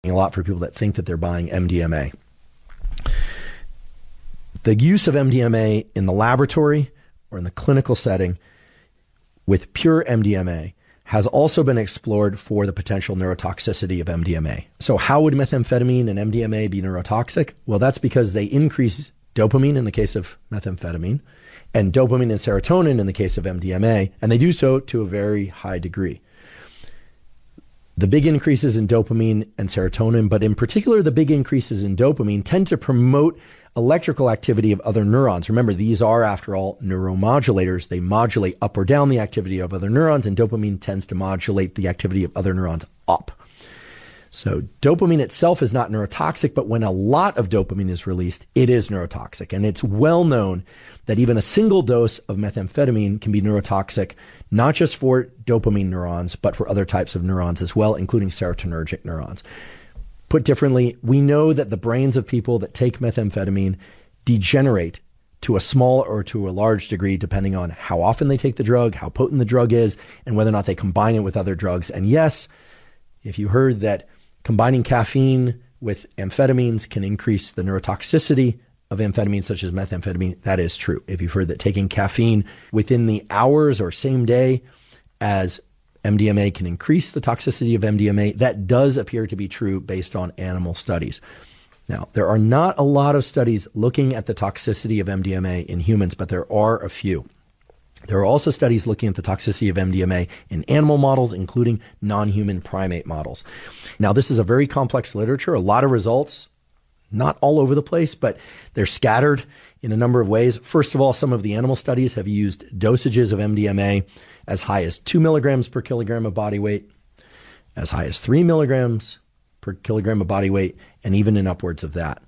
a lot for people that think that they're buying MDMA. The use of MDMA in the laboratory or in the clinical setting with pure MDMA has also been explored for the potential neurotoxicity of MDMA. So how would methamphetamine and MDMA be neurotoxic? Well, that's because they increase dopamine in the case of methamphetamine and dopamine and serotonin in the case of MDMA, and they do so to a very high degree. The big increases in dopamine and serotonin, but in particular the big increases in dopamine, tend to promote electrical activity of other neurons. Remember, these are, after all, neuromodulators. They modulate up or down the activity of other neurons, and dopamine tends to modulate the activity of other neurons up. So dopamine itself is not neurotoxic, but when a lot of dopamine is released, it is neurotoxic. And it's well known that even a single dose of methamphetamine can be neurotoxic, not just for dopamine neurons, but for other types of neurons as well, including serotonergic neurons. Put differently, we know that the brains of people that take methamphetamine degenerate to a small or to a large degree, depending on how often they take the drug, how potent the drug is, and whether or not they combine it with other drugs. And yes, if you heard that combining caffeine with amphetamines can increase the neurotoxicity of amphetamines such as methamphetamine, that is true. If you've heard that taking caffeine within the hours or same day as MDMA can increase the toxicity of MDMA, that does appear to be true based on animal studies. Now, there are not a lot of studies looking at the toxicity of MDMA in humans, but there are a few. There are also studies looking at the toxicity of MDMA in animal models, including non-human primate models. Now, this is a very complex literature, a lot of results, not all over the place, but they're scattered in a number of ways. First of all, some of the animal studies have used dosages of MDMA as high as 2 milligrams per kilogram of body weight, as high as 3 milligrams per kilogram of body weight, and even in upwards of that.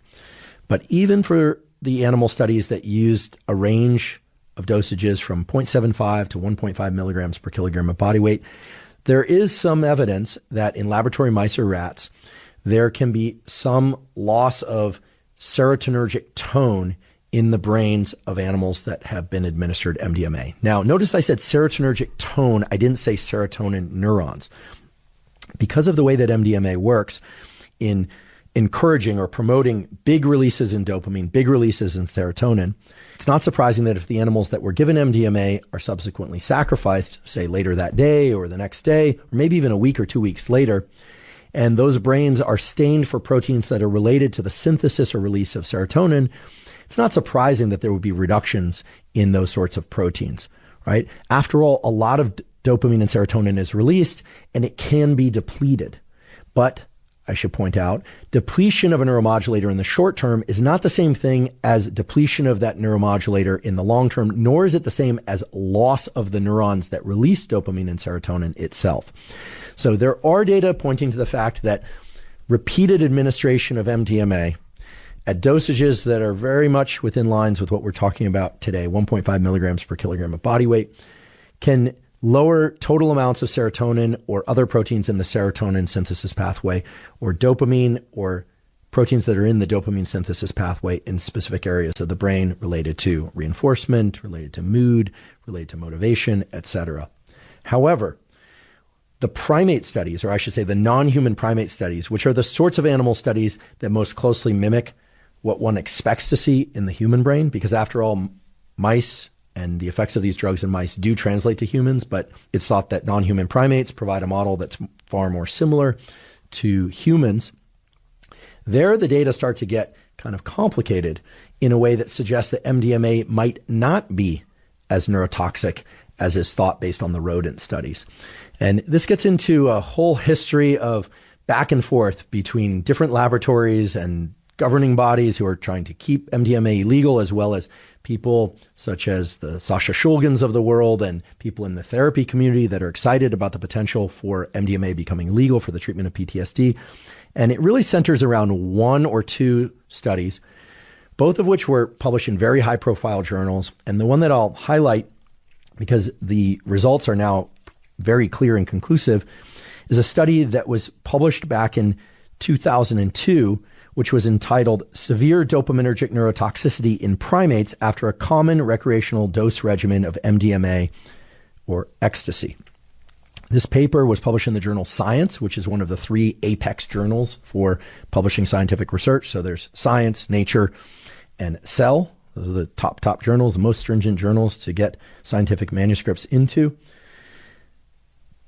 But even for the animal studies that used a range of dosages from 0.75 to 1.5 milligrams per kilogram of body weight, there is some evidence that in laboratory mice or rats, there can be some loss of serotonergic tone in the brains of animals that have been administered MDMA. Now, notice I said serotonergic tone. I didn't say serotonin neurons. Because of the way that MDMA works in encouraging or promoting big releases in dopamine, big releases in serotonin, it's not surprising that if the animals that were given MDMA are subsequently sacrificed, say later that day or the next day, or maybe even a week or 2 weeks later, and those brains are stained for proteins that are related to the synthesis or release of serotonin, it's not surprising that there would be reductions in those sorts of proteins, right? After all, a lot of dopamine and serotonin is released and it can be depleted. But I should point out, depletion of a neuromodulator in the short term is not the same thing as depletion of that neuromodulator in the long term, nor is it the same as loss of the neurons that release dopamine and serotonin itself. So there are data pointing to the fact that repeated administration of MDMA at dosages that are very much within lines with what we're talking about today, 1.5 milligrams per kilogram of body weight, can lower total amounts of serotonin or other proteins in the serotonin synthesis pathway, or dopamine or proteins that are in the dopamine synthesis pathway in specific areas of the brain related to reinforcement, related to mood, related to motivation, etc. However, the primate studies, or I should say the non-human primate studies, which are the sorts of animal studies that most closely mimic what one expects to see in the human brain, because after all, mice and the effects of these drugs in mice do translate to humans, but it's thought that non-human primates provide a model that's far more similar to humans. There, the data start to get kind of complicated in a way that suggests that MDMA might not be as neurotoxic as is thought based on the rodent studies. And this gets into a whole history of back and forth between different laboratories and governing bodies who are trying to keep MDMA illegal, as well as people such as the Sasha Shulgins of the world and people in the therapy community that are excited about the potential for MDMA becoming legal for the treatment of PTSD. And it really centers around one or two studies, both of which were published in very high-profile journals. And the one that I'll highlight, because the results are now very clear and conclusive, is a study that was published back in 2002, which was entitled Severe Dopaminergic Neurotoxicity in Primates After a Common Recreational Dose Regimen of MDMA or Ecstasy. This paper was published in the journal Science, which is one of the 3 apex journals for publishing scientific research. So there's Science, Nature, and Cell. Those are the top journals, the most stringent journals to get scientific manuscripts into.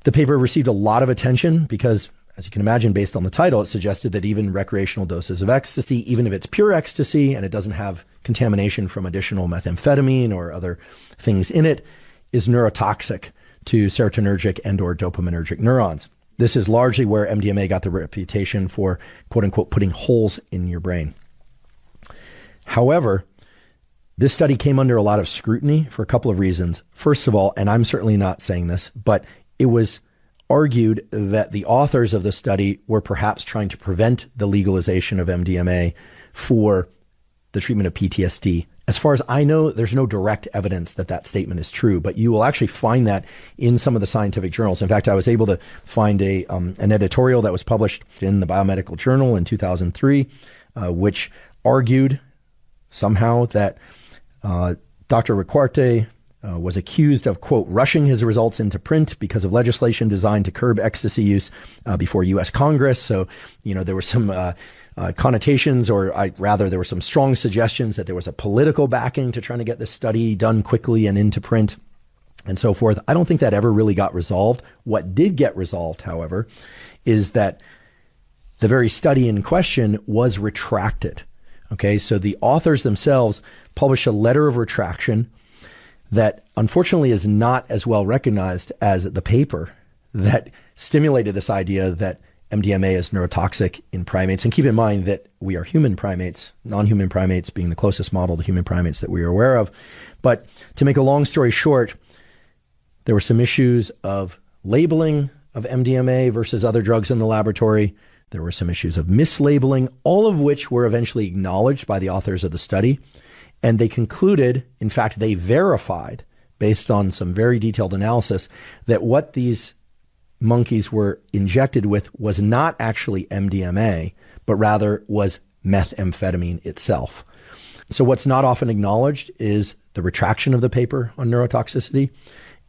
The paper received a lot of attention because, as you can imagine, based on the title, it suggested that even recreational doses of ecstasy, even if it's pure ecstasy and it doesn't have contamination from additional methamphetamine or other things in it, is neurotoxic to serotonergic and or dopaminergic neurons. This is largely where MDMA got the reputation for, quote unquote, putting holes in your brain. However, this study came under a lot of scrutiny for a couple of reasons. First of all, and I'm certainly not saying this, but it was argued that the authors of the study were perhaps trying to prevent the legalization of MDMA for the treatment of PTSD. As far as I know, there's no direct evidence that that statement is true, but you will actually find that in some of the scientific journals. In fact, I was able to find an editorial that was published in the Biomedical Journal in 2003, which argued somehow that Dr. Riquarte was accused of, quote, rushing his results into print because of legislation designed to curb ecstasy use before U.S. Congress. So, there were some connotations, or rather, there were some strong suggestions that there was a political backing to trying to get this study done quickly and into print and so forth. I don't think that ever really got resolved. What did get resolved, however, is that the very study in question was retracted. Okay, so the authors themselves published a letter of retraction that unfortunately is not as well recognized as the paper that stimulated this idea that MDMA is neurotoxic in primates. And keep in mind that we are human primates, non-human primates being the closest model to human primates that we are aware of. But to make a long story short, there were some issues of labeling of MDMA versus other drugs in the laboratory. There were some issues of mislabeling, all of which were eventually acknowledged by the authors of the study. And they concluded, in fact, they verified, based on some very detailed analysis, that what these monkeys were injected with was not actually MDMA, but rather was methamphetamine itself. So what's not often acknowledged is the retraction of the paper on neurotoxicity.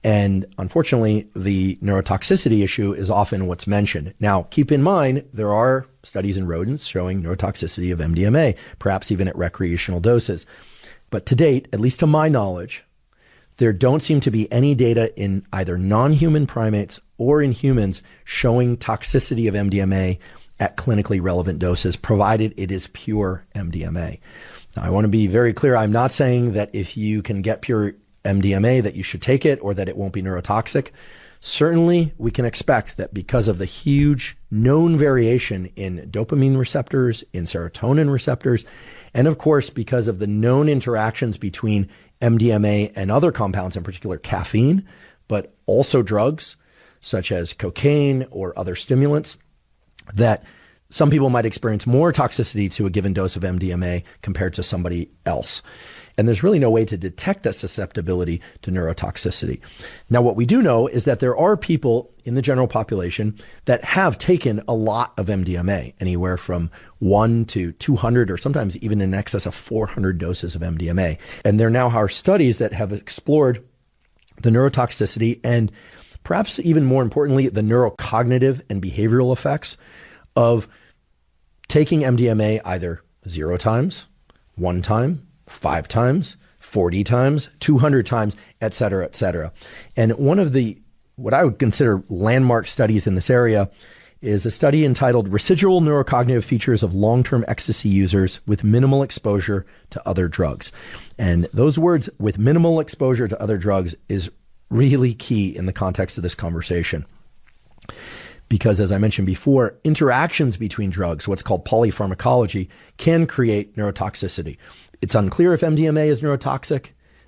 And unfortunately, the neurotoxicity issue is often what's mentioned. Now, keep in mind, there are studies in rodents showing neurotoxicity of MDMA, perhaps even at recreational doses. But to date, at least to my knowledge, there don't seem to be any data in either non-human primates or in humans showing toxicity of MDMA at clinically relevant doses, provided it is pure MDMA. Now, I want to be very clear. I'm not saying that if you can get pure MDMA that you should take it or that it won't be neurotoxic. Certainly, we can expect that because of the huge known variation in dopamine receptors, in serotonin receptors, and of course, because of the known interactions between MDMA and other compounds, in particular caffeine, but also drugs such as cocaine or other stimulants, that some people might experience more toxicity to a given dose of MDMA compared to somebody else. And there's really no way to detect that susceptibility to neurotoxicity. Now, what we do know is that there are people in the general population that have taken a lot of MDMA, anywhere from 1 to 200 or sometimes even in excess of 400 doses of MDMA. And there now are studies that have explored the neurotoxicity and perhaps even more importantly, the neurocognitive and behavioral effects of taking MDMA either 0 times, 1 time, 5 times, 40 times, 200 times, et cetera, et cetera. And one of the, what I would consider landmark studies in this area is a study entitled Residual Neurocognitive Features of Long-Term Ecstasy Users with Minimal Exposure to Other Drugs. And those words, with minimal exposure to other drugs, is really key in the context of this conversation. Because as I mentioned before, interactions between drugs, what's called polypharmacology, can create neurotoxicity. It's unclear if MDMA is neurotoxic,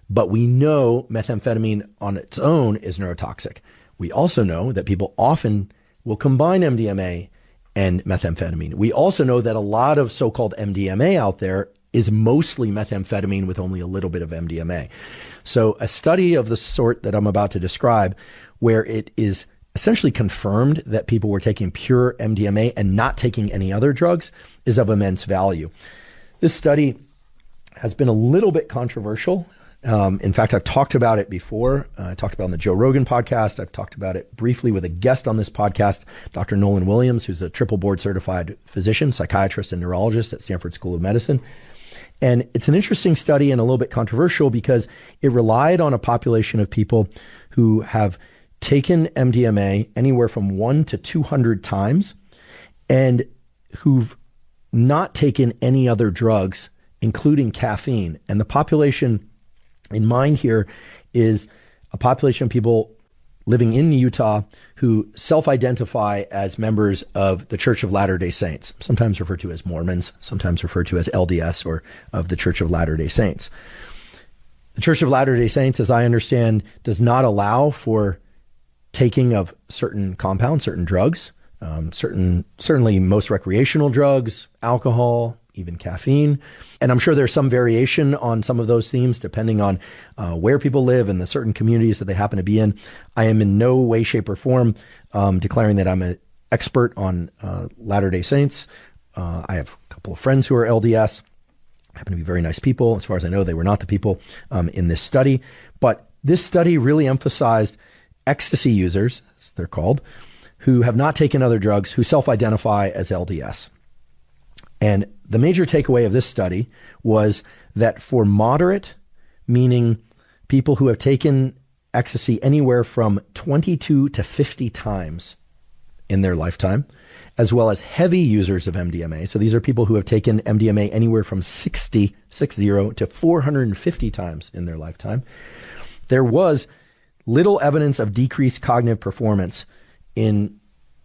but we know methamphetamine on its own is neurotoxic. We also know that people often will combine MDMA and methamphetamine. We also know that a lot of so-called MDMA out there is mostly methamphetamine with only a little bit of MDMA. So a study of the sort that I'm about to describe, where it is essentially confirmed that people were taking pure MDMA and not taking any other drugs, is of immense value. This study has been a little bit controversial In fact, I've talked about it before. I talked about it on the Joe Rogan podcast. I've talked about it briefly with a guest on this podcast, Dr. Nolan Williams, who's a triple board certified physician, psychiatrist, and neurologist at Stanford School of Medicine. And it's an interesting study and a little bit controversial because it relied on a population of people who have taken MDMA anywhere from 1 to 200 times and who've not taken any other drugs, including caffeine. And the population in mind here is a population of people living in Utah who self-identify as members of the Church of Latter-day Saints, sometimes referred to as Mormons, sometimes referred to as LDS or of the Church of Latter-day Saints. The Church of Latter-day Saints, as I understand, does not allow for taking of certain compounds, certain drugs, certainly most recreational drugs, alcohol, even caffeine. And I'm sure there's some variation on some of those themes depending on where people live and the certain communities that they happen to be in. I am in no way, shape, or form declaring that I'm an expert on Latter-day Saints. I have a couple of friends who are LDS, happen to be very nice people. As far as I know, they were not the people in this study. But this study really emphasized ecstasy users, as they're called, who have not taken other drugs, who self-identify as LDS. And the major takeaway of this study was that for moderate, meaning people who have taken ecstasy anywhere from 22 to 50 times in their lifetime, as well as heavy users of MDMA. So these are people who have taken MDMA anywhere from 60 to 450 times in their lifetime. There was little evidence of decreased cognitive performance in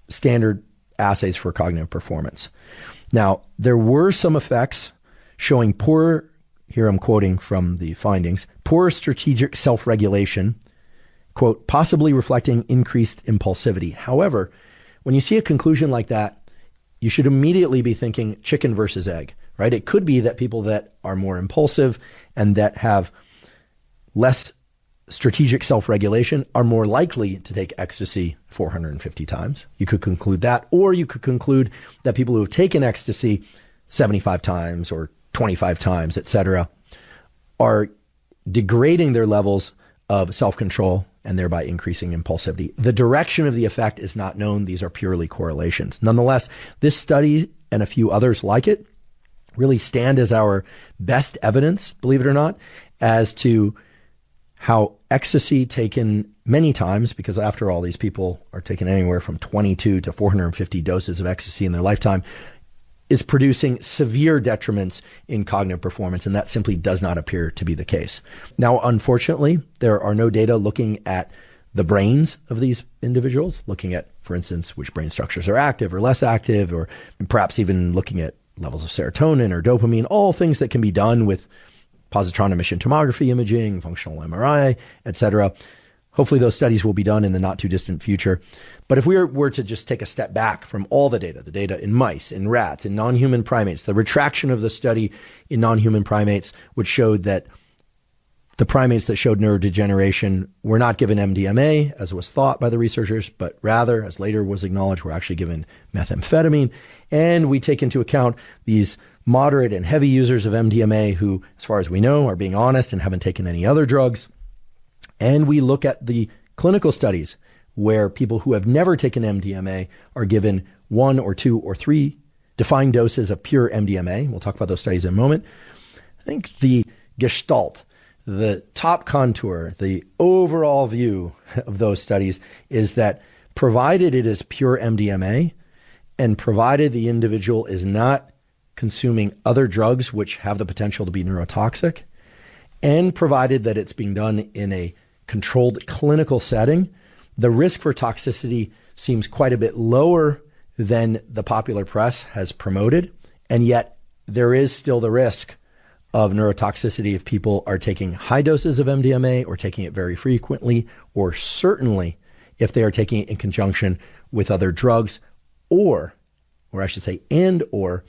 standard assays for cognitive performance. Now, there were some effects showing poor, here I'm quoting from the findings, poor strategic self-regulation, quote, possibly reflecting increased impulsivity. However, when you see a conclusion like that, you should immediately be thinking chicken versus egg, right? It could be that people that are more impulsive and that have less strategic self-regulation are more likely to take ecstasy 450 times. You could conclude that, or you could conclude that people who have taken ecstasy 75 times or 25 times, etc., are degrading their levels of self-control and thereby increasing impulsivity. The direction of the effect is not known. These are purely correlations. Nonetheless, this study and a few others like it really stand as our best evidence, believe it or not, as to how ecstasy taken many times, because after all, these people are taking anywhere from 22 to 450 doses of ecstasy in their lifetime, is producing severe detriments in cognitive performance, and that simply does not appear to be the case. Now, unfortunately, there are no data looking at the brains of these individuals, looking at, for instance, which brain structures are active or less active, or perhaps even looking at levels of serotonin or dopamine, all things that can be done with positron emission tomography imaging, functional MRI, etc. Hopefully those studies will be done in the not too distant future. But if we were to just take a step back from all the data in mice, in rats, in non-human primates, the retraction of the study in non-human primates, which showed that the primates that showed neurodegeneration were not given MDMA, as was thought by the researchers, but rather, as later was acknowledged, were actually given methamphetamine. And we take into account these moderate and heavy users of MDMA who, as far as we know, are being honest and haven't taken any other drugs. And we look at the clinical studies where people who have never taken MDMA are given 1 or 2 or 3 defined doses of pure MDMA. We'll talk about those studies in a moment. I think the gestalt, the top contour, the overall view of those studies is that provided it is pure MDMA and provided the individual is not consuming other drugs which have the potential to be neurotoxic, and provided that it's being done in a controlled clinical setting, the risk for toxicity seems quite a bit lower than the popular press has promoted. And yet there is still the risk of neurotoxicity if people are taking high doses of MDMA or taking it very frequently, or certainly if they are taking it in conjunction with other drugs, or I should say, or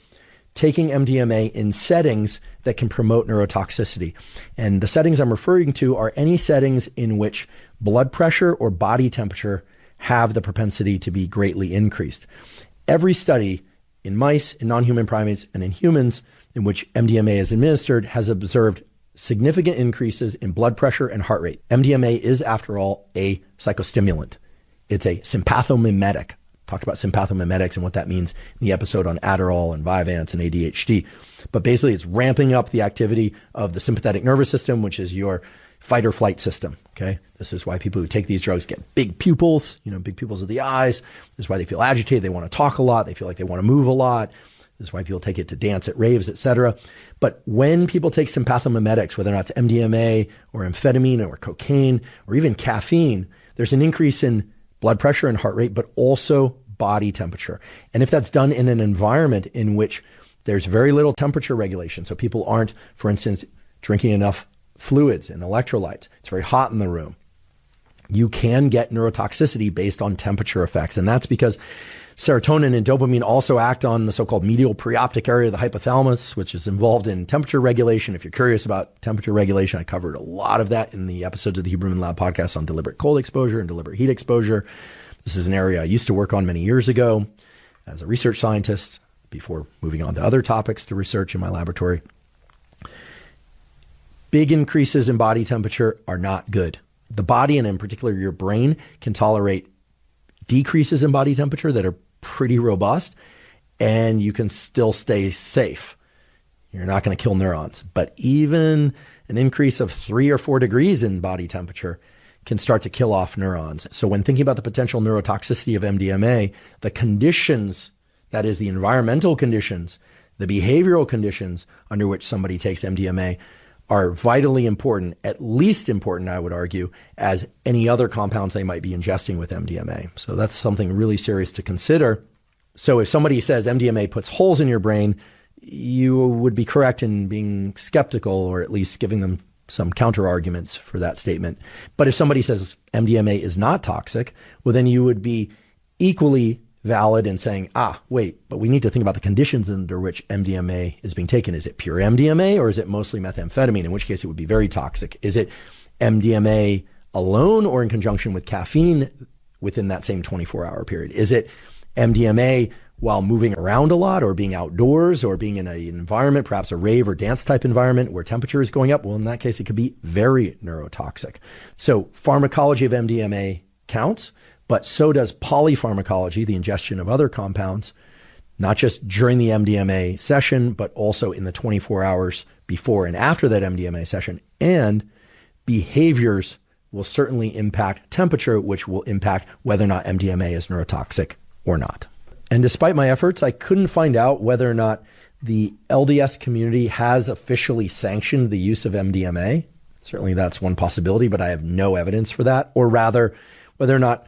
taking MDMA in settings that can promote neurotoxicity. And the settings I'm referring to are any settings in which blood pressure or body temperature have the propensity to be greatly increased. Every study in mice, in non-human primates, and in humans in which MDMA is administered has observed significant increases in blood pressure and heart rate. MDMA is, after all, a psychostimulant. It's a sympathomimetic. Talked about sympathomimetics and what that means in the episode on Adderall and Vyvanse and ADHD. But basically, it's ramping up the activity of the sympathetic nervous system, which is your fight or flight system. Okay, this is why people who take these drugs get big pupils, big pupils of the eyes. This is why they feel agitated. They want to talk a lot. They feel like they want to move a lot. This is why people take it to dance at raves, etc. But when people take sympathomimetics, whether or not it's MDMA or amphetamine or cocaine or even caffeine, there's an increase in blood pressure and heart rate, but also body temperature. And if that's done in an environment in which there's very little temperature regulation, so people aren't, for instance, drinking enough fluids and electrolytes, it's very hot in the room, you can get neurotoxicity based on temperature effects. And that's because serotonin and dopamine also act on the so-called medial preoptic area of the hypothalamus, which is involved in temperature regulation. If you're curious about temperature regulation, I covered a lot of that in the episodes of the Huberman Lab podcast on deliberate cold exposure and deliberate heat exposure. This is an area I used to work on many years ago as a research scientist before moving on to other topics to research in my laboratory. Big increases in body temperature are not good. The body, and in particular your brain, can tolerate decreases in body temperature that are pretty robust, and you can still stay safe. You're not going to kill neurons. But even an increase of 3 or 4 degrees in body temperature can start to kill off neurons. So when thinking about the potential neurotoxicity of MDMA, the conditions, that is the environmental conditions, the behavioral conditions under which somebody takes MDMA, are vitally important, at least important, I would argue, as any other compounds they might be ingesting with MDMA. So that's something really serious to consider. So if somebody says MDMA puts holes in your brain, you would be correct in being skeptical, or at least giving them some counter arguments for that statement. But if somebody says MDMA is not toxic, well, then you would be equally valid in saying, wait, but we need to think about the conditions under which MDMA is being taken. Is it pure MDMA or is it mostly methamphetamine? In which case it would be very toxic. Is it MDMA alone or in conjunction with caffeine within that same 24-hour period? Is it MDMA while moving around a lot or being outdoors or being in an environment, perhaps a rave or dance type environment where temperature is going up? Well, in that case, it could be very neurotoxic. So pharmacology of MDMA counts, but so does polypharmacology, the ingestion of other compounds, not just during the MDMA session, but also in the 24 hours before and after that MDMA session. And behaviors will certainly impact temperature, which will impact whether or not MDMA is neurotoxic or not. And despite my efforts, I couldn't find out whether or not the LDS community has officially sanctioned the use of MDMA. Certainly that's one possibility, but I have no evidence for that. Or rather, whether or not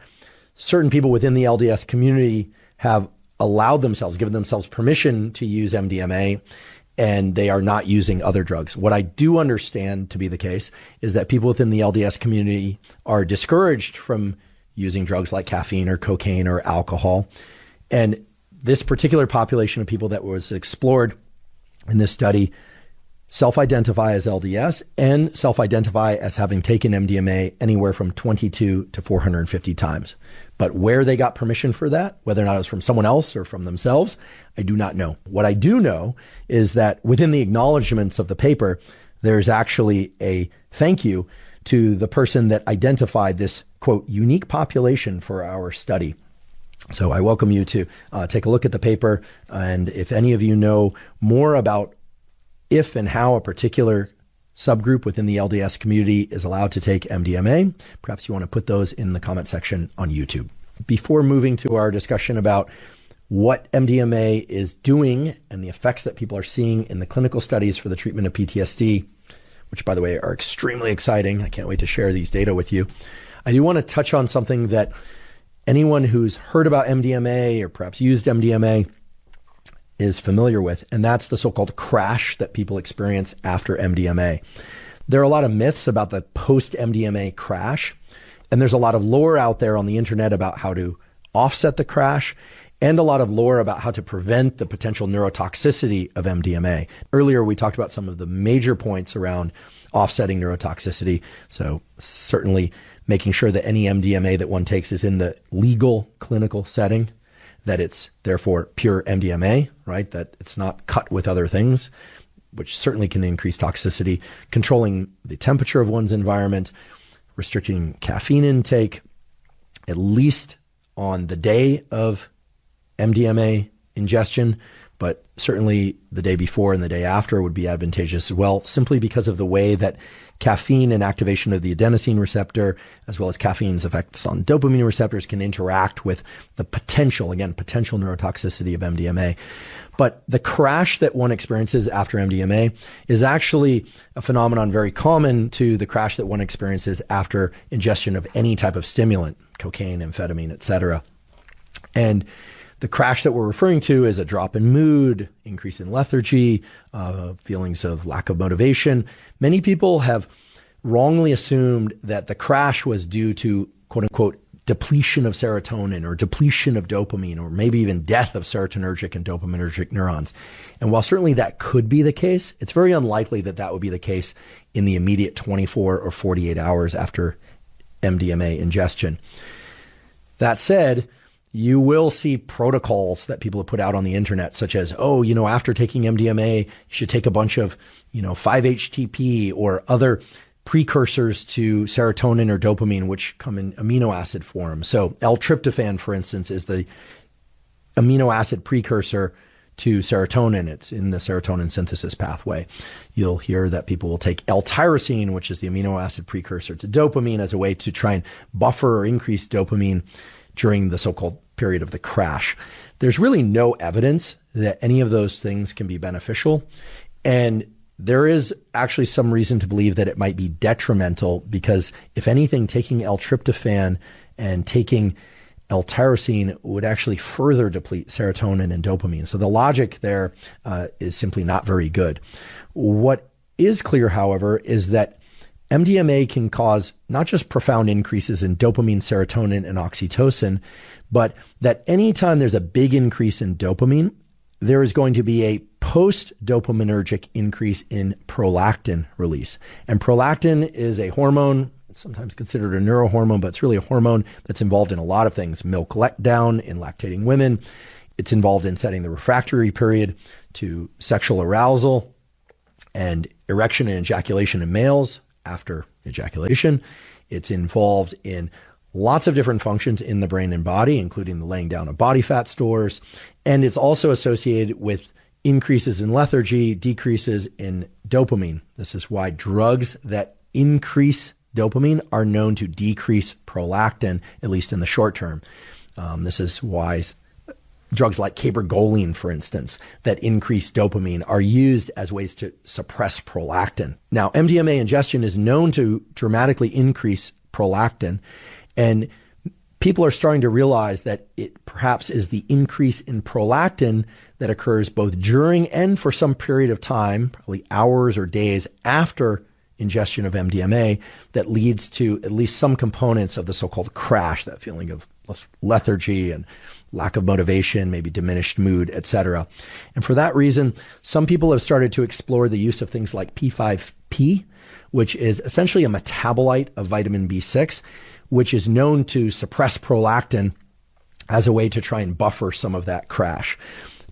certain people within the LDS community have allowed themselves, given themselves permission to use MDMA, and they are not using other drugs. What I do understand to be the case is that people within the LDS community are discouraged from using drugs like caffeine or cocaine or alcohol. And this particular population of people that was explored in this study self-identify as LDS and self-identify as having taken MDMA anywhere from 22 to 450 times. But where they got permission for that, whether or not it was from someone else or from themselves, I do not know. What I do know is that within the acknowledgments of the paper, there's actually a thank you to the person that identified this, quote, unique population for our study. So I welcome you to take a look at the paper. And if any of you know more about if and how a particular subgroup within the LDS community is allowed to take MDMA, perhaps you want to put those in the comment section on YouTube. Before moving to our discussion about what MDMA is doing and the effects that people are seeing in the clinical studies for the treatment of PTSD, which, by the way, are extremely exciting. I can't wait to share these data with you. I do want to touch on something that anyone who's heard about MDMA or perhaps used MDMA is familiar with, and that's the so-called crash that people experience after MDMA. There are a lot of myths about the post-MDMA crash, and there's a lot of lore out there on the internet about how to offset the crash, and a lot of lore about how to prevent the potential neurotoxicity of MDMA. Earlier, we talked about some of the major points around offsetting neurotoxicity, so certainly making sure that any MDMA that one takes is in the legal clinical setting, that it's therefore pure MDMA, right? That it's not cut with other things. which certainly can increase toxicity, controlling the temperature of one's environment, restricting caffeine intake, at least on the day of MDMA ingestion, but certainly the day before and the day after would be advantageous as well, simply because of the way that caffeine and activation of the adenosine receptor, as well as caffeine's effects on dopamine receptors, can interact with the potential neurotoxicity of MDMA. But the crash that one experiences after MDMA is actually a phenomenon very common to the crash that one experiences after ingestion of any type of stimulant, cocaine, amphetamine, etc. And the crash that we're referring to is a drop in mood, increase in lethargy, feelings of lack of motivation. Many people have wrongly assumed that the crash was due to, quote unquote, depletion of serotonin or depletion of dopamine, or maybe even death of serotonergic and dopaminergic neurons. And while certainly that could be the case, it's very unlikely that that would be the case in the immediate 24 or 48 hours after MDMA ingestion. That said, you will see protocols that people have put out on the internet, such as, after taking MDMA, you should take a bunch of, 5-HTP or other precursors to serotonin or dopamine, which come in amino acid form. So L-tryptophan, for instance, is the amino acid precursor to serotonin. It's in the serotonin synthesis pathway. You'll hear that people will take L-tyrosine, which is the amino acid precursor to dopamine, as a way to try and buffer or increase dopamine during the so-called period of the crash. There's really no evidence that any of those things can be beneficial. And there is actually some reason to believe that it might be detrimental, because if anything, taking L-tryptophan and taking L-tyrosine would actually further deplete serotonin and dopamine. So the logic there is simply not very good. What is clear, however, is that MDMA can cause not just profound increases in dopamine, serotonin, and oxytocin, but that anytime there's a big increase in dopamine, there is going to be a post-dopaminergic increase in prolactin release. And prolactin is a hormone, sometimes considered a neurohormone, but it's really a hormone that's involved in a lot of things. Milk letdown in lactating women. It's involved in setting the refractory period to sexual arousal and erection and ejaculation in males after ejaculation. It's involved in lots of different functions in the brain and body, including the laying down of body fat stores. And it's also associated with increases in lethargy, decreases in dopamine. This is why drugs that increase dopamine are known to decrease prolactin, at least in the short term. This is why drugs like cabergoline, for instance, that increase dopamine are used as ways to suppress prolactin. Now, MDMA ingestion is known to dramatically increase prolactin, and people are starting to realize that it perhaps is the increase in prolactin that occurs both during and for some period of time, probably hours or days after ingestion of MDMA, that leads to at least some components of the so-called crash, that feeling of lethargy and lack of motivation, maybe diminished mood, etc. And for that reason, some people have started to explore the use of things like P5P, which is essentially a metabolite of vitamin B6, which is known to suppress prolactin as a way to try and buffer some of that crash.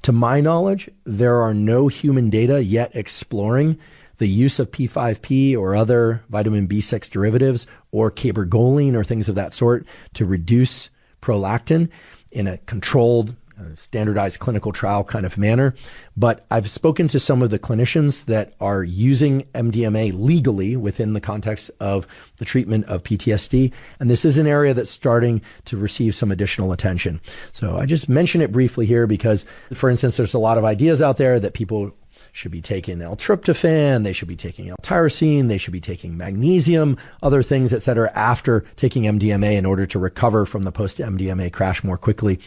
To my knowledge, there are no human data yet exploring the use of P5P or other vitamin B6 derivatives or cabergoline or things of that sort to reduce prolactin in a controlled, standardized clinical trial kind of manner. But I've spoken to some of the clinicians that are using MDMA legally within the context of the treatment of PTSD. And this is an area that's starting to receive some additional attention. So I just mention it briefly here because, for instance, there's a lot of ideas out there that people should be taking L-tryptophan, they should be taking L-tyrosine, they should be taking magnesium, other things, et cetera, after taking MDMA in order to recover from the post-MDMA crash more quickly.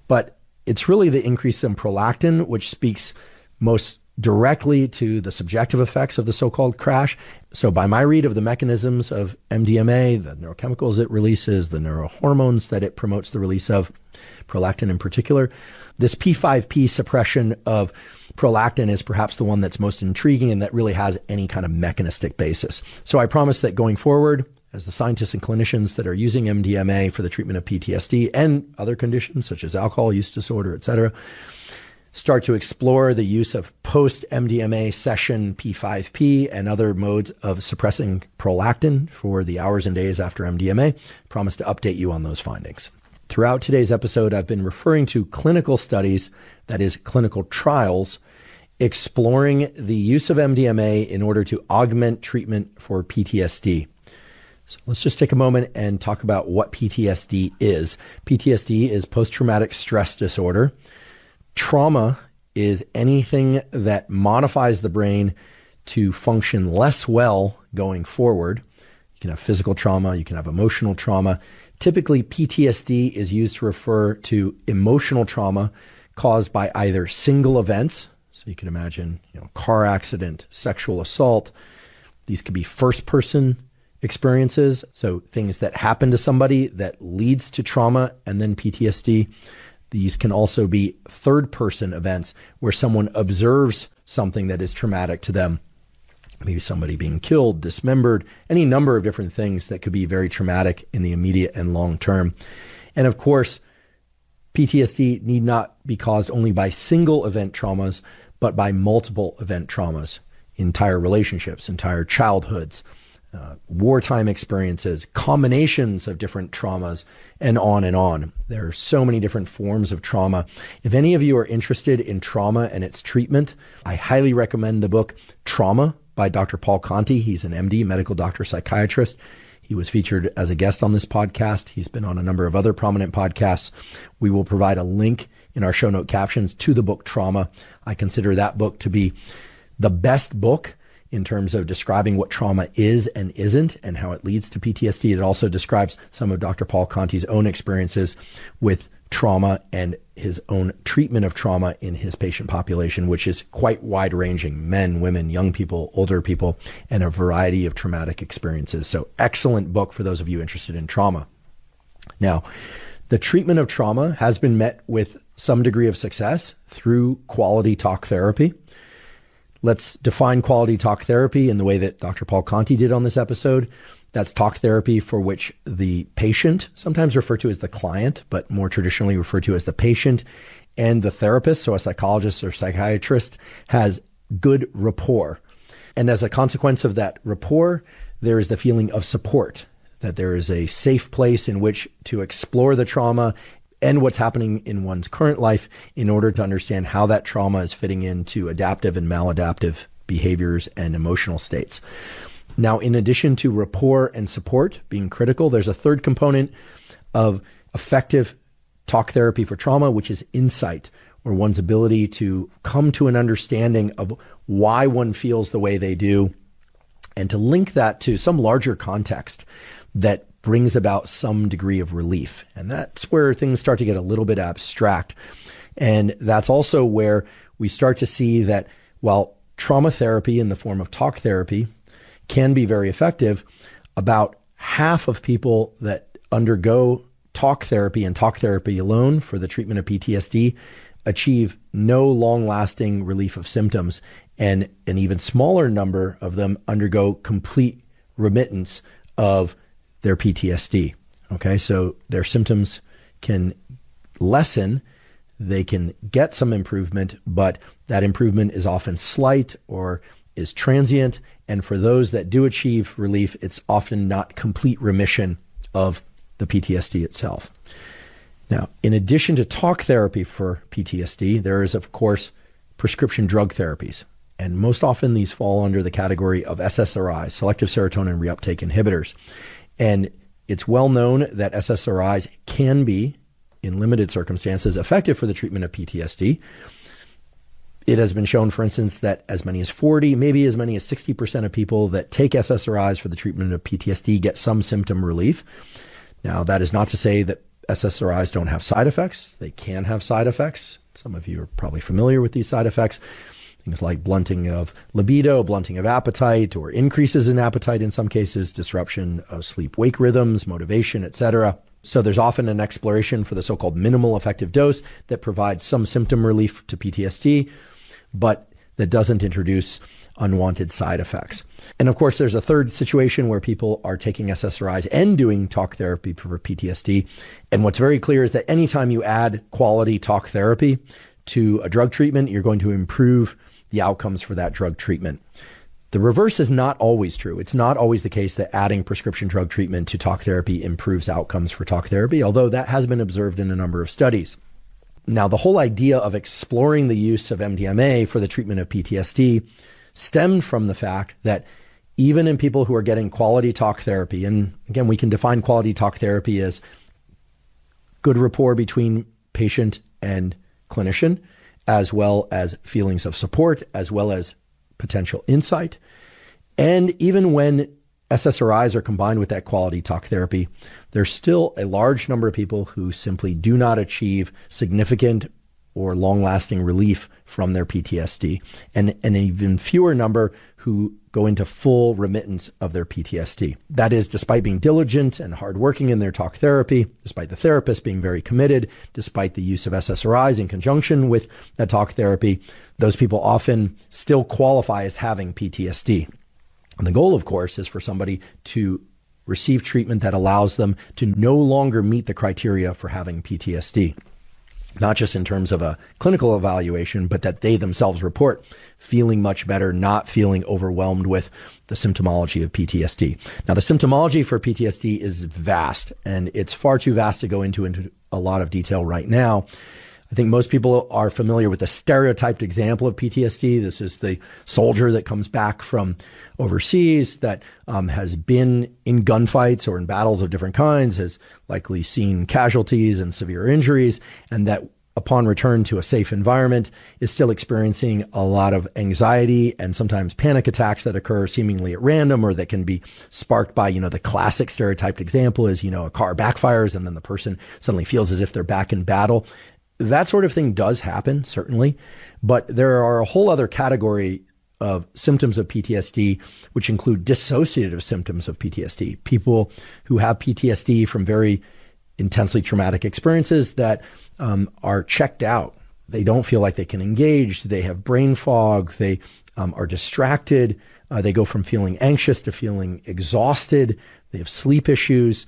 But it's really the increase in prolactin, which speaks most directly to the subjective effects of the so-called crash. So by my read of the mechanisms of MDMA, the neurochemicals it releases, the neurohormones that it promotes the release of, prolactin in particular, this P5P suppression of prolactin is perhaps the one that's most intriguing and that really has any kind of mechanistic basis. So I promise that going forward, as the scientists and clinicians that are using MDMA for the treatment of PTSD and other conditions such as alcohol use disorder, et cetera, start to explore the use of post-MDMA session P5P and other modes of suppressing prolactin for the hours and days after MDMA. Promise to update you on those findings. Throughout today's episode, I've been referring to clinical studies, that is, clinical trials, exploring the use of MDMA in order to augment treatment for PTSD. So let's just take a moment and talk about what PTSD is. PTSD is post-traumatic stress disorder. Trauma is anything that modifies the brain to function less well going forward. You can have physical trauma, you can have emotional trauma. Typically, PTSD is used to refer to emotional trauma caused by either single events. So you can imagine, car accident, sexual assault. These could be first-person experiences, so things that happen to somebody that leads to trauma and then PTSD. These can also be third-person events where someone observes something that is traumatic to them. Maybe somebody being killed, dismembered, any number of different things that could be very traumatic in the immediate and long term. And of course, PTSD need not be caused only by single event traumas, but by multiple event traumas, entire relationships, entire childhoods, wartime experiences, combinations of different traumas, and on and on. There are so many different forms of trauma. If any of you are interested in trauma and its treatment, I highly recommend the book Trauma by Dr. Paul Conti. He's an MD, medical doctor, psychiatrist. He was featured as a guest on this podcast. He's been on a number of other prominent podcasts. We will provide a link in our show note captions to the book Trauma. I consider that book to be the best book in terms of describing what trauma is and isn't and how it leads to PTSD. It also describes some of Dr. Paul Conti's own experiences with trauma and his own treatment of trauma in his patient population, which is quite wide-ranging: men, women, young people, older people, and a variety of traumatic experiences. So excellent book for those of you interested in trauma. Now, the treatment of trauma has been met with some degree of success through quality talk therapy. Let's define quality talk therapy in the way that Dr. Paul Conti did on this episode. That's talk therapy for which the patient, sometimes referred to as the client, but more traditionally referred to as the patient, and the therapist, so a psychologist or psychiatrist, has good rapport. And as a consequence of that rapport, there is the feeling of support, that there is a safe place in which to explore the trauma and what's happening in one's current life in order to understand how that trauma is fitting into adaptive and maladaptive behaviors and emotional states. Now, in addition to rapport and support being critical, there's a third component of effective talk therapy for trauma, which is insight, or one's ability to come to an understanding of why one feels the way they do, and to link that to some larger context that brings about some degree of relief. And that's where things start to get a little bit abstract. And that's also where we start to see that while trauma therapy in the form of talk therapy can be very effective, about half of people that undergo talk therapy and talk therapy alone for the treatment of PTSD achieve no long-lasting relief of symptoms, and an even smaller number of them undergo complete remittance of their PTSD. Okay, so their symptoms can lessen, they can get some improvement, but that improvement is often slight or is transient. And for those that do achieve relief, it's often not complete remission of the PTSD itself. Now, in addition to talk therapy for PTSD, there is, of course, prescription drug therapies. And most often these fall under the category of SSRIs, selective serotonin reuptake inhibitors. And it's well known that SSRIs can be, in limited circumstances, effective for the treatment of PTSD. It has been shown, for instance, that as many as 40, maybe as many as 60% of people that take SSRIs for the treatment of PTSD get some symptom relief. Now, that is not to say that SSRIs don't have side effects. They can have side effects. Some of you are probably familiar with these side effects. Things like blunting of libido, blunting of appetite, or increases in appetite in some cases, disruption of sleep-wake rhythms, motivation, etc. So there's often an exploration for the so-called minimal effective dose that provides some symptom relief to PTSD, but that doesn't introduce unwanted side effects. And of course, there's a third situation where people are taking SSRIs and doing talk therapy for PTSD. And what's very clear is that anytime you add quality talk therapy to a drug treatment, you're going to improve the outcomes for that drug treatment. The reverse is not always true. It's not always the case that adding prescription drug treatment to talk therapy improves outcomes for talk therapy, although that has been observed in a number of studies. Now, the whole idea of exploring the use of MDMA for the treatment of PTSD stemmed from the fact that even in people who are getting quality talk therapy, and again, we can define quality talk therapy as good rapport between patient and clinician, as well as feelings of support, as well as potential insight. And even when SSRIs are combined with that quality talk therapy, there's still a large number of people who simply do not achieve significant or long-lasting relief from their PTSD, and an even fewer number who go into full remittance of their PTSD. That is, despite being diligent and hardworking in their talk therapy, despite the therapist being very committed, despite the use of SSRIs in conjunction with that talk therapy, those people often still qualify as having PTSD. And the goal, of course, is for somebody to receive treatment that allows them to no longer meet the criteria for having PTSD. Not just in terms of a clinical evaluation, but that they themselves report feeling much better, not feeling overwhelmed with the symptomology of PTSD. Now, the symptomology for PTSD is vast, and it's far too vast to go into a lot of detail right now. I think most people are familiar with the stereotyped example of PTSD. This is the soldier that comes back from overseas that has been in gunfights or in battles of different kinds, has likely seen casualties and severe injuries, and that upon return to a safe environment is still experiencing a lot of anxiety and sometimes panic attacks that occur seemingly at random, or that can be sparked by, the classic stereotyped example is, a car backfires and then the person suddenly feels as if they're back in battle. That sort of thing does happen, certainly, but there are a whole other category of symptoms of PTSD, which include dissociative symptoms of PTSD. People who have PTSD from very intensely traumatic experiences that are checked out. They don't feel like they can engage. They have brain fog. They are distracted. They go from feeling anxious to feeling exhausted. They have sleep issues.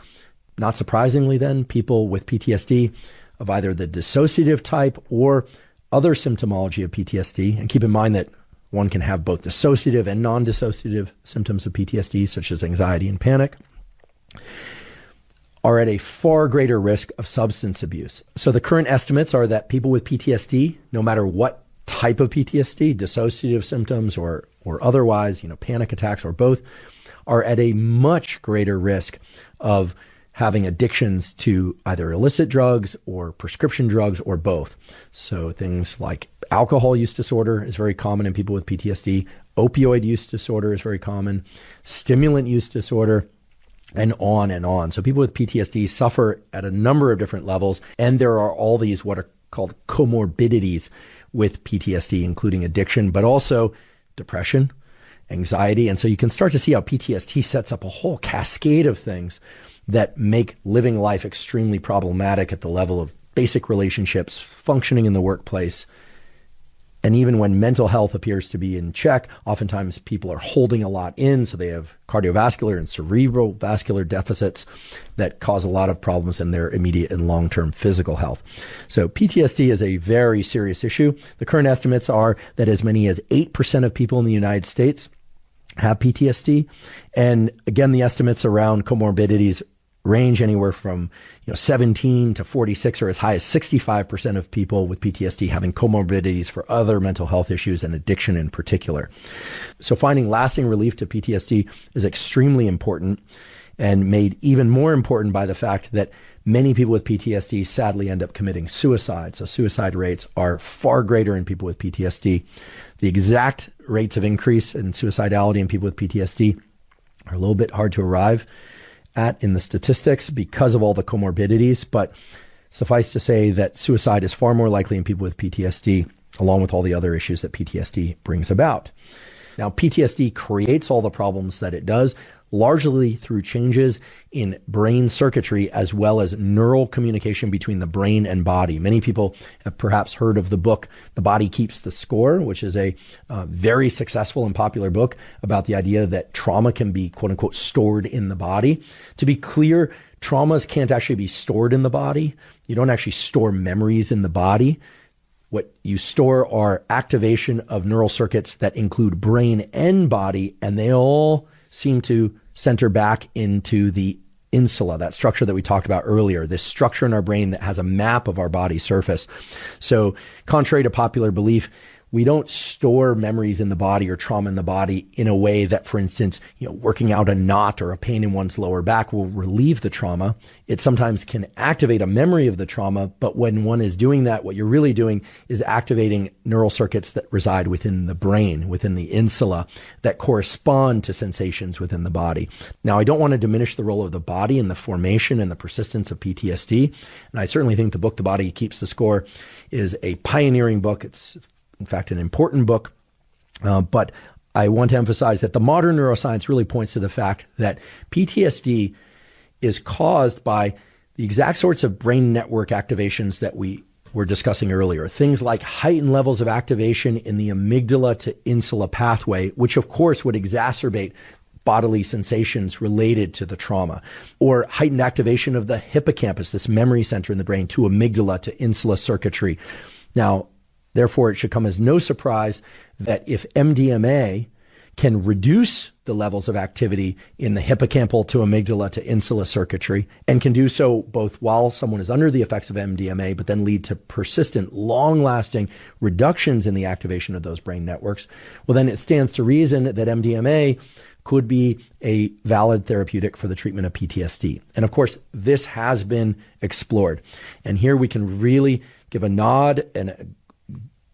Not surprisingly, then, people with PTSD of either the dissociative type or other symptomology of PTSD. And keep in mind that one can have both dissociative and non-dissociative symptoms of PTSD, such as anxiety and panic, are at a far greater risk of substance abuse. So the current estimates are that people with PTSD, no matter what type of PTSD, dissociative symptoms or otherwise, panic attacks or both, are at a much greater risk of having addictions to either illicit drugs or prescription drugs or both. So things like alcohol use disorder is very common in people with PTSD. Opioid use disorder is very common. Stimulant use disorder, and on and on. So people with PTSD suffer at a number of different levels. And there are all these what are called comorbidities with PTSD, including addiction, but also depression, anxiety. And so you can start to see how PTSD sets up a whole cascade of things that make living life extremely problematic at the level of basic relationships, functioning in the workplace. And even when mental health appears to be in check, oftentimes people are holding a lot in, so they have cardiovascular and cerebral vascular deficits that cause a lot of problems in their immediate and long-term physical health. So PTSD is a very serious issue. The current estimates are that as many as 8% of people in the United States have PTSD. And again, the estimates around comorbidities range anywhere from 17 to 46, or as high as 65% of people with PTSD having comorbidities for other mental health issues and addiction in particular. So finding lasting relief to PTSD is extremely important, and made even more important by the fact that many people with PTSD sadly end up committing suicide. So suicide rates are far greater in people with PTSD. The exact rates of increase in suicidality in people with PTSD are a little bit hard to arrive at in the statistics because of all the comorbidities, but suffice to say that suicide is far more likely in people with PTSD, along with all the other issues that PTSD brings about. Now, PTSD creates all the problems that it does, largely through changes in brain circuitry as well as neural communication between the brain and body. Many people have perhaps heard of the book, The Body Keeps the Score, which is a very successful and popular book about the idea that trauma can be, quote unquote, stored in the body. To be clear, traumas can't actually be stored in the body. You don't actually store memories in the body. What you store are activation of neural circuits that include brain and body, and they all seem to center back into the insula, that structure that we talked about earlier, this structure in our brain that has a map of our body surface. So contrary to popular belief, we don't store memories in the body or trauma in the body in a way that, for instance, working out a knot or a pain in one's lower back will relieve the trauma. It sometimes can activate a memory of the trauma, but when one is doing that, what you're really doing is activating neural circuits that reside within the brain, within the insula, that correspond to sensations within the body. Now, I don't want to diminish the role of the body in the formation and the persistence of PTSD, and I certainly think the book, The Body Keeps the Score, is a pioneering book. It's in fact, an important book, but I want to emphasize that the modern neuroscience really points to the fact that PTSD is caused by the exact sorts of brain network activations that we were discussing earlier. Things like heightened levels of activation in the amygdala to insula pathway, which of course would exacerbate bodily sensations related to the trauma, or heightened activation of the hippocampus, this memory center in the brain, to amygdala to insula circuitry. Now, therefore, it should come as no surprise that if MDMA can reduce the levels of activity in the hippocampal to amygdala to insula circuitry, and can do so both while someone is under the effects of MDMA, but then lead to persistent, long-lasting reductions in the activation of those brain networks, well, then it stands to reason that MDMA could be a valid therapeutic for the treatment of PTSD. And of course, this has been explored. And here we can really give a nod and a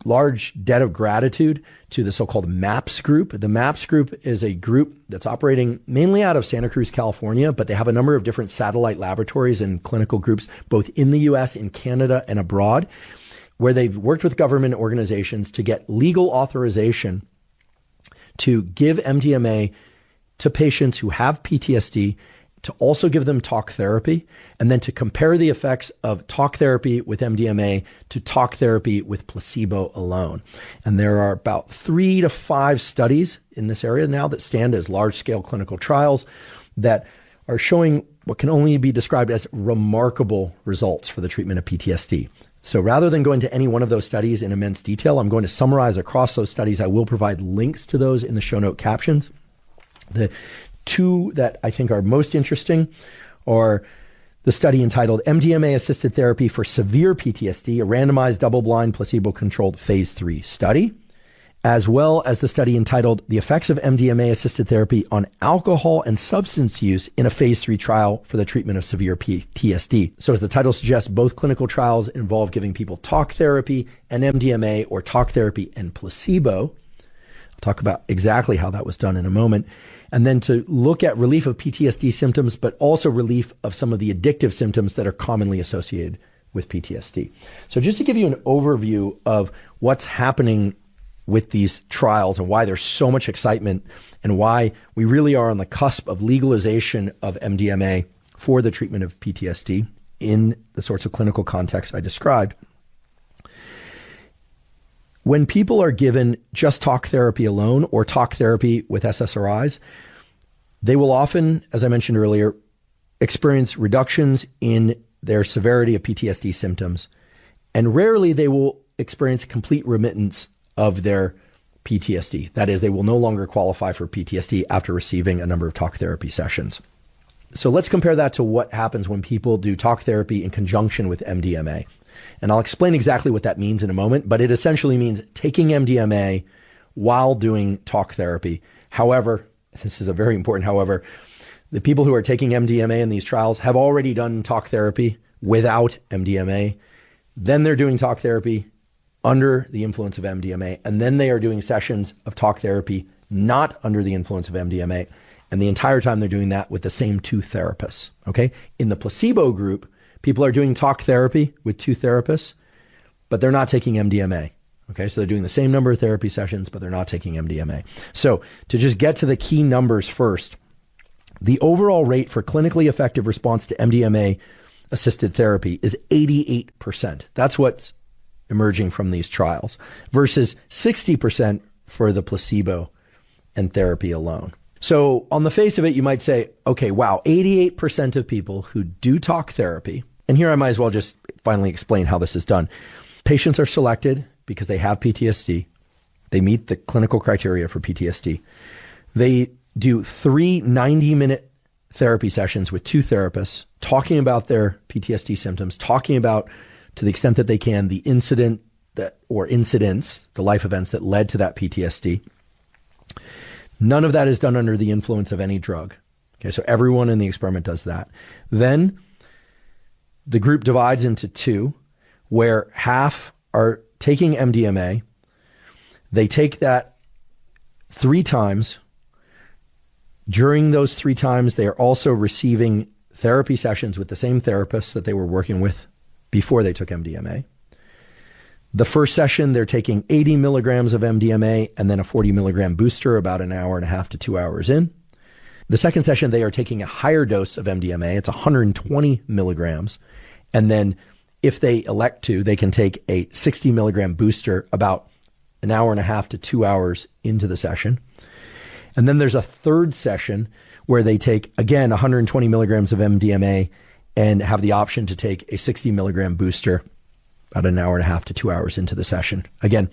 large debt of gratitude to the so-called MAPS group. The MAPS group is a group that's operating mainly out of Santa Cruz, California, but they have a number of different satellite laboratories and clinical groups, both in the US, in Canada, and abroad, where they've worked with government organizations to get legal authorization to give MDMA to patients who have PTSD, to also give them talk therapy, and then to compare the effects of talk therapy with MDMA to talk therapy with placebo alone. And there are about 3 to 5 studies in this area now that stand as large-scale clinical trials that are showing what can only be described as remarkable results for the treatment of PTSD. So rather than go into any one of those studies in immense detail, I'm going to summarize across those studies. I will provide links to those in the show note captions. The 2 that I think are most interesting are the study entitled MDMA-Assisted Therapy for Severe PTSD, a randomized double-blind placebo-controlled phase 3 study, as well as the study entitled The Effects of MDMA-Assisted Therapy on Alcohol and Substance Use in a phase 3 trial for the treatment of severe PTSD. So as the title suggests, both clinical trials involve giving people talk therapy and MDMA, or talk therapy and placebo. I'll talk about exactly how that was done in a moment. And then to look at relief of PTSD symptoms, but also relief of some of the addictive symptoms that are commonly associated with PTSD. So just to give you an overview of what's happening with these trials and why there's so much excitement and why we really are on the cusp of legalization of MDMA for the treatment of PTSD in the sorts of clinical contexts I described. When people are given just talk therapy alone or talk therapy with SSRIs, they will often, as I mentioned earlier, experience reductions in their severity of PTSD symptoms, and rarely they will experience complete remittance of their PTSD. That is, they will no longer qualify for PTSD after receiving a number of talk therapy sessions. So let's compare that to what happens when people do talk therapy in conjunction with MDMA. And I'll explain exactly what that means in a moment, but it essentially means taking MDMA while doing talk therapy. However, this is a very important however, the people who are taking MDMA in these trials have already done talk therapy without MDMA. Then they're doing talk therapy under the influence of MDMA, and then they are doing sessions of talk therapy not under the influence of MDMA. And the entire time they're doing that with the same 2 therapists, okay? In the placebo group, people are doing talk therapy with 2 therapists, but they're not taking MDMA. Okay, so they're doing the same number of therapy sessions, but they're not taking MDMA. So to just get to the key numbers first, the overall rate for clinically effective response to MDMA-assisted therapy is 88%. That's what's emerging from these trials, versus 60% for the placebo and therapy alone. So on the face of it, you might say, okay, wow, 88% of people who do talk therapy, and here I might as well just finally explain how this is done. patients are selected because they have PTSD. They meet the clinical criteria for PTSD. They do 3 90-minute therapy sessions with 2 therapists talking about their PTSD symptoms, talking about, to the extent that they can, the incident or incidents, the life events that led to that PTSD. None of that is done under the influence of any drug. Okay, so everyone in the experiment does that. Then the group divides into 2, where half are taking MDMA. They take that 3 times. During those 3 times, they are also receiving therapy sessions with the same therapists that they were working with before they took MDMA. The first session, they're taking 80 milligrams of MDMA and then a 40 milligram booster about an hour and a half to 2 hours in. The second session, they are taking a higher dose of MDMA. It's 120 milligrams. And then if they elect to, they can take a 60 milligram booster about an hour and a half to 2 hours into the session. And then there's a third session where they take, again, 120 milligrams of MDMA and have the option to take a 60 milligram booster about an hour and a half to 2 hours into the session. Again,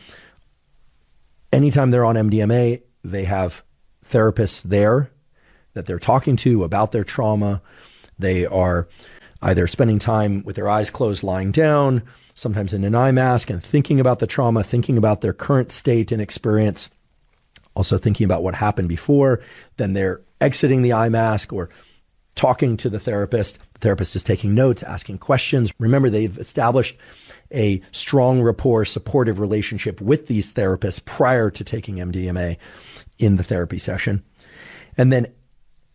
anytime they're on MDMA, they have therapists there that they're talking to about their trauma. They are either spending time with their eyes closed, lying down, sometimes in an eye mask, and thinking about the trauma, thinking about their current state and experience, also thinking about what happened before. Then they're exiting the eye mask or talking to the therapist. The therapist is taking notes, asking questions. Remember, they've established a strong rapport, supportive relationship with these therapists prior to taking MDMA in the therapy session. And then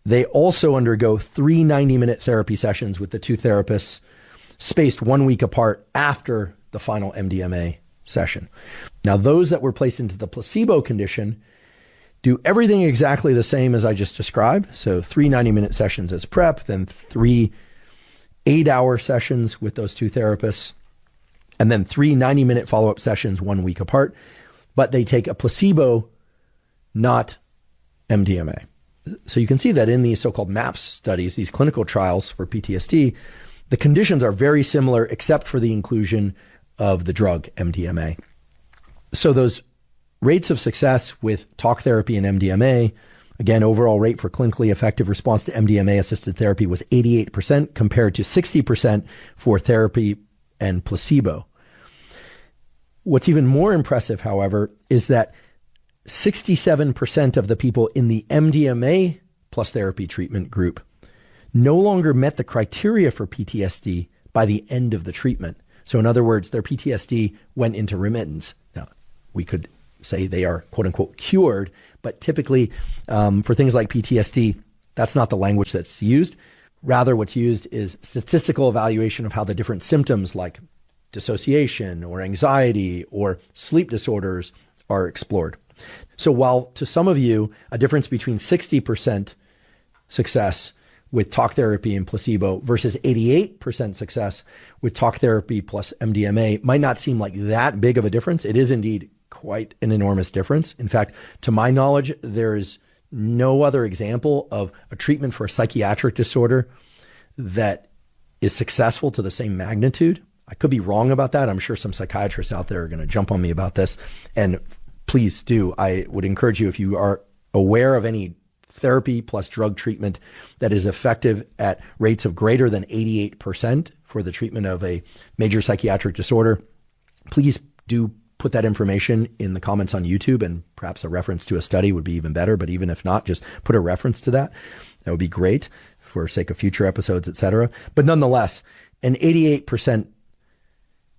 they also undergo 3 90-minute therapy sessions with the 2 therapists, spaced 1 week apart after the final MDMA session. Now, those that were placed into the placebo condition do everything exactly the same as I just described. So 3 90-minute sessions as prep, then 3 8-hour sessions with those 2 therapists, and then 3 90-minute follow-up sessions 1 week apart. But they take a placebo, not MDMA. So you can see that in these so-called MAPS studies, these clinical trials for PTSD, the conditions are very similar except for the inclusion of the drug MDMA. So those rates of success with talk therapy and MDMA, again, overall rate for clinically effective response to MDMA-assisted therapy was 88% compared to 60% for therapy and placebo. What's even more impressive, however, is that 67% of the people in the MDMA plus therapy treatment group no longer met the criteria for PTSD by the end of the treatment. So in other words, their PTSD went into remittance. Now, we could say they are quote unquote cured, but typically for things like PTSD, that's not the language that's used. Rather, what's used is statistical evaluation of how the different symptoms like dissociation or anxiety or sleep disorders are explored. So while to some of you, a difference between 60% success with talk therapy and placebo versus 88% success with talk therapy plus MDMA might not seem like that big of a difference, it is indeed quite an enormous difference. In fact, to my knowledge, there is no other example of a treatment for a psychiatric disorder that is successful to the same magnitude. I could be wrong about that. I'm sure some psychiatrists out there are going to jump on me about this. And please do. I would encourage you, if you are aware of any therapy plus drug treatment that is effective at rates of greater than 88% for the treatment of a major psychiatric disorder, please do put that information in the comments on YouTube, and perhaps a reference to a study would be even better. But even if not, just put a reference to that. That would be great for sake of future episodes, etc. But nonetheless, an 88%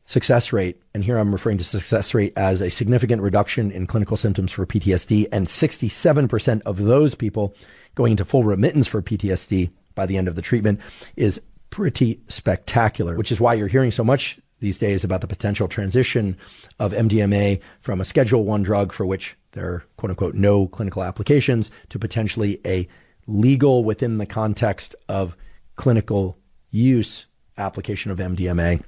success rate, and here I'm referring to success rate as a significant reduction in clinical symptoms for PTSD, and 67% of those people going into full remittance for PTSD by the end of the treatment is pretty spectacular, which is why you're hearing so much these days about the potential transition of MDMA from a Schedule I drug for which there are quote unquote no clinical applications to potentially a legal within the context of clinical use application of MDMA,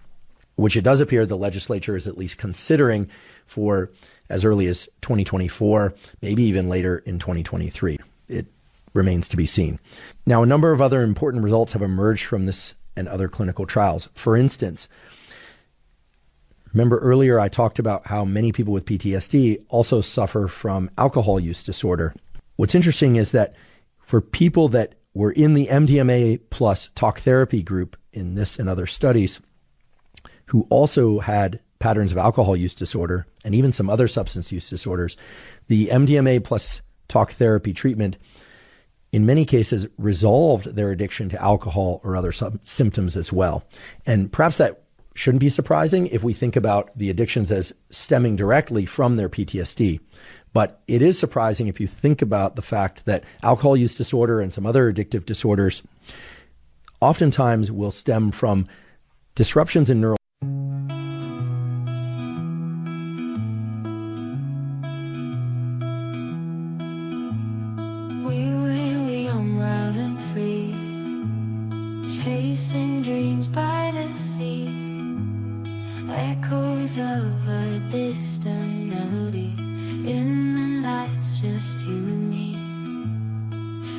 which it does appear the legislature is at least considering for as early as 2024, maybe even later in 2023. It remains to be seen. Now, a number of other important results have emerged from this and other clinical trials. For instance, Remember earlier I talked about how many people with PTSD also suffer from alcohol use disorder. What's interesting is that for people that were in the MDMA plus talk therapy group in this and other studies who also had patterns of alcohol use disorder and even some other substance use disorders, the MDMA plus talk therapy treatment in many cases resolved their addiction to alcohol or other symptoms as well. And perhaps that shouldn't be surprising if we think about the addictions as stemming directly from their PTSD. But it is surprising if you think about the fact that alcohol use disorder and some other addictive disorders oftentimes will stem from disruptions in neural. We were young, wild and free, chasing dreams by the sea, echoes of a distant melody. In the lights, just you and me.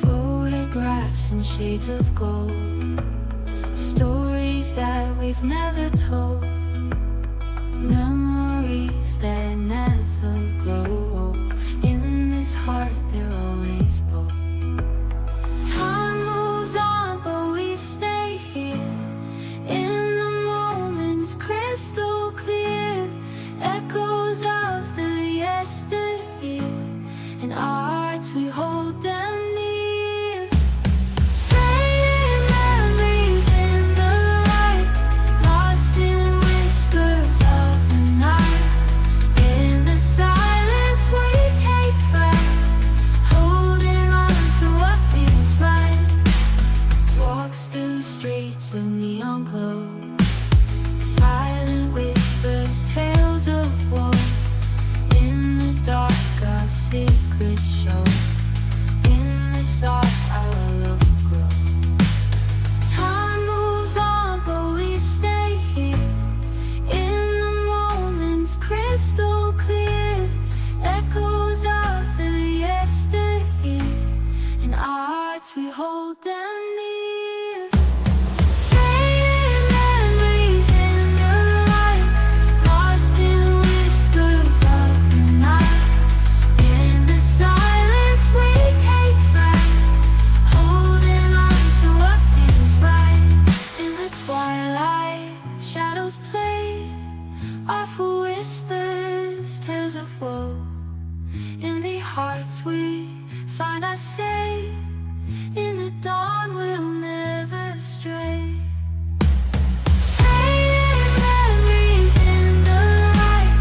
Photographs and shades of gold, stories that we've never told, memories that never grow old. In this heart, they're always bold. Time moves on, but we stay here. In the moments crystal clear, echoes of the yesteryear. In our hearts we hold them near. Fading memories in the light, lost in whispers of the night. In the silence we take flight, holding on to what feels right. Walks through streets of neon glow, silent whispers, tales of woe. In the dark our secrets show. In this art our love grows. Time moves on, but we stay here. In the moments crystal clear, echoes of the yesteryear. In our hearts we hold them near. Fading memories in the light, lost in whispers of the night. In the silence we take flight, holding on to what feels right. In the twilight, shadows play, awful whispers, tales of woe. In the hearts we find our say, in the dawn we'll never stray. Fading memories in the light,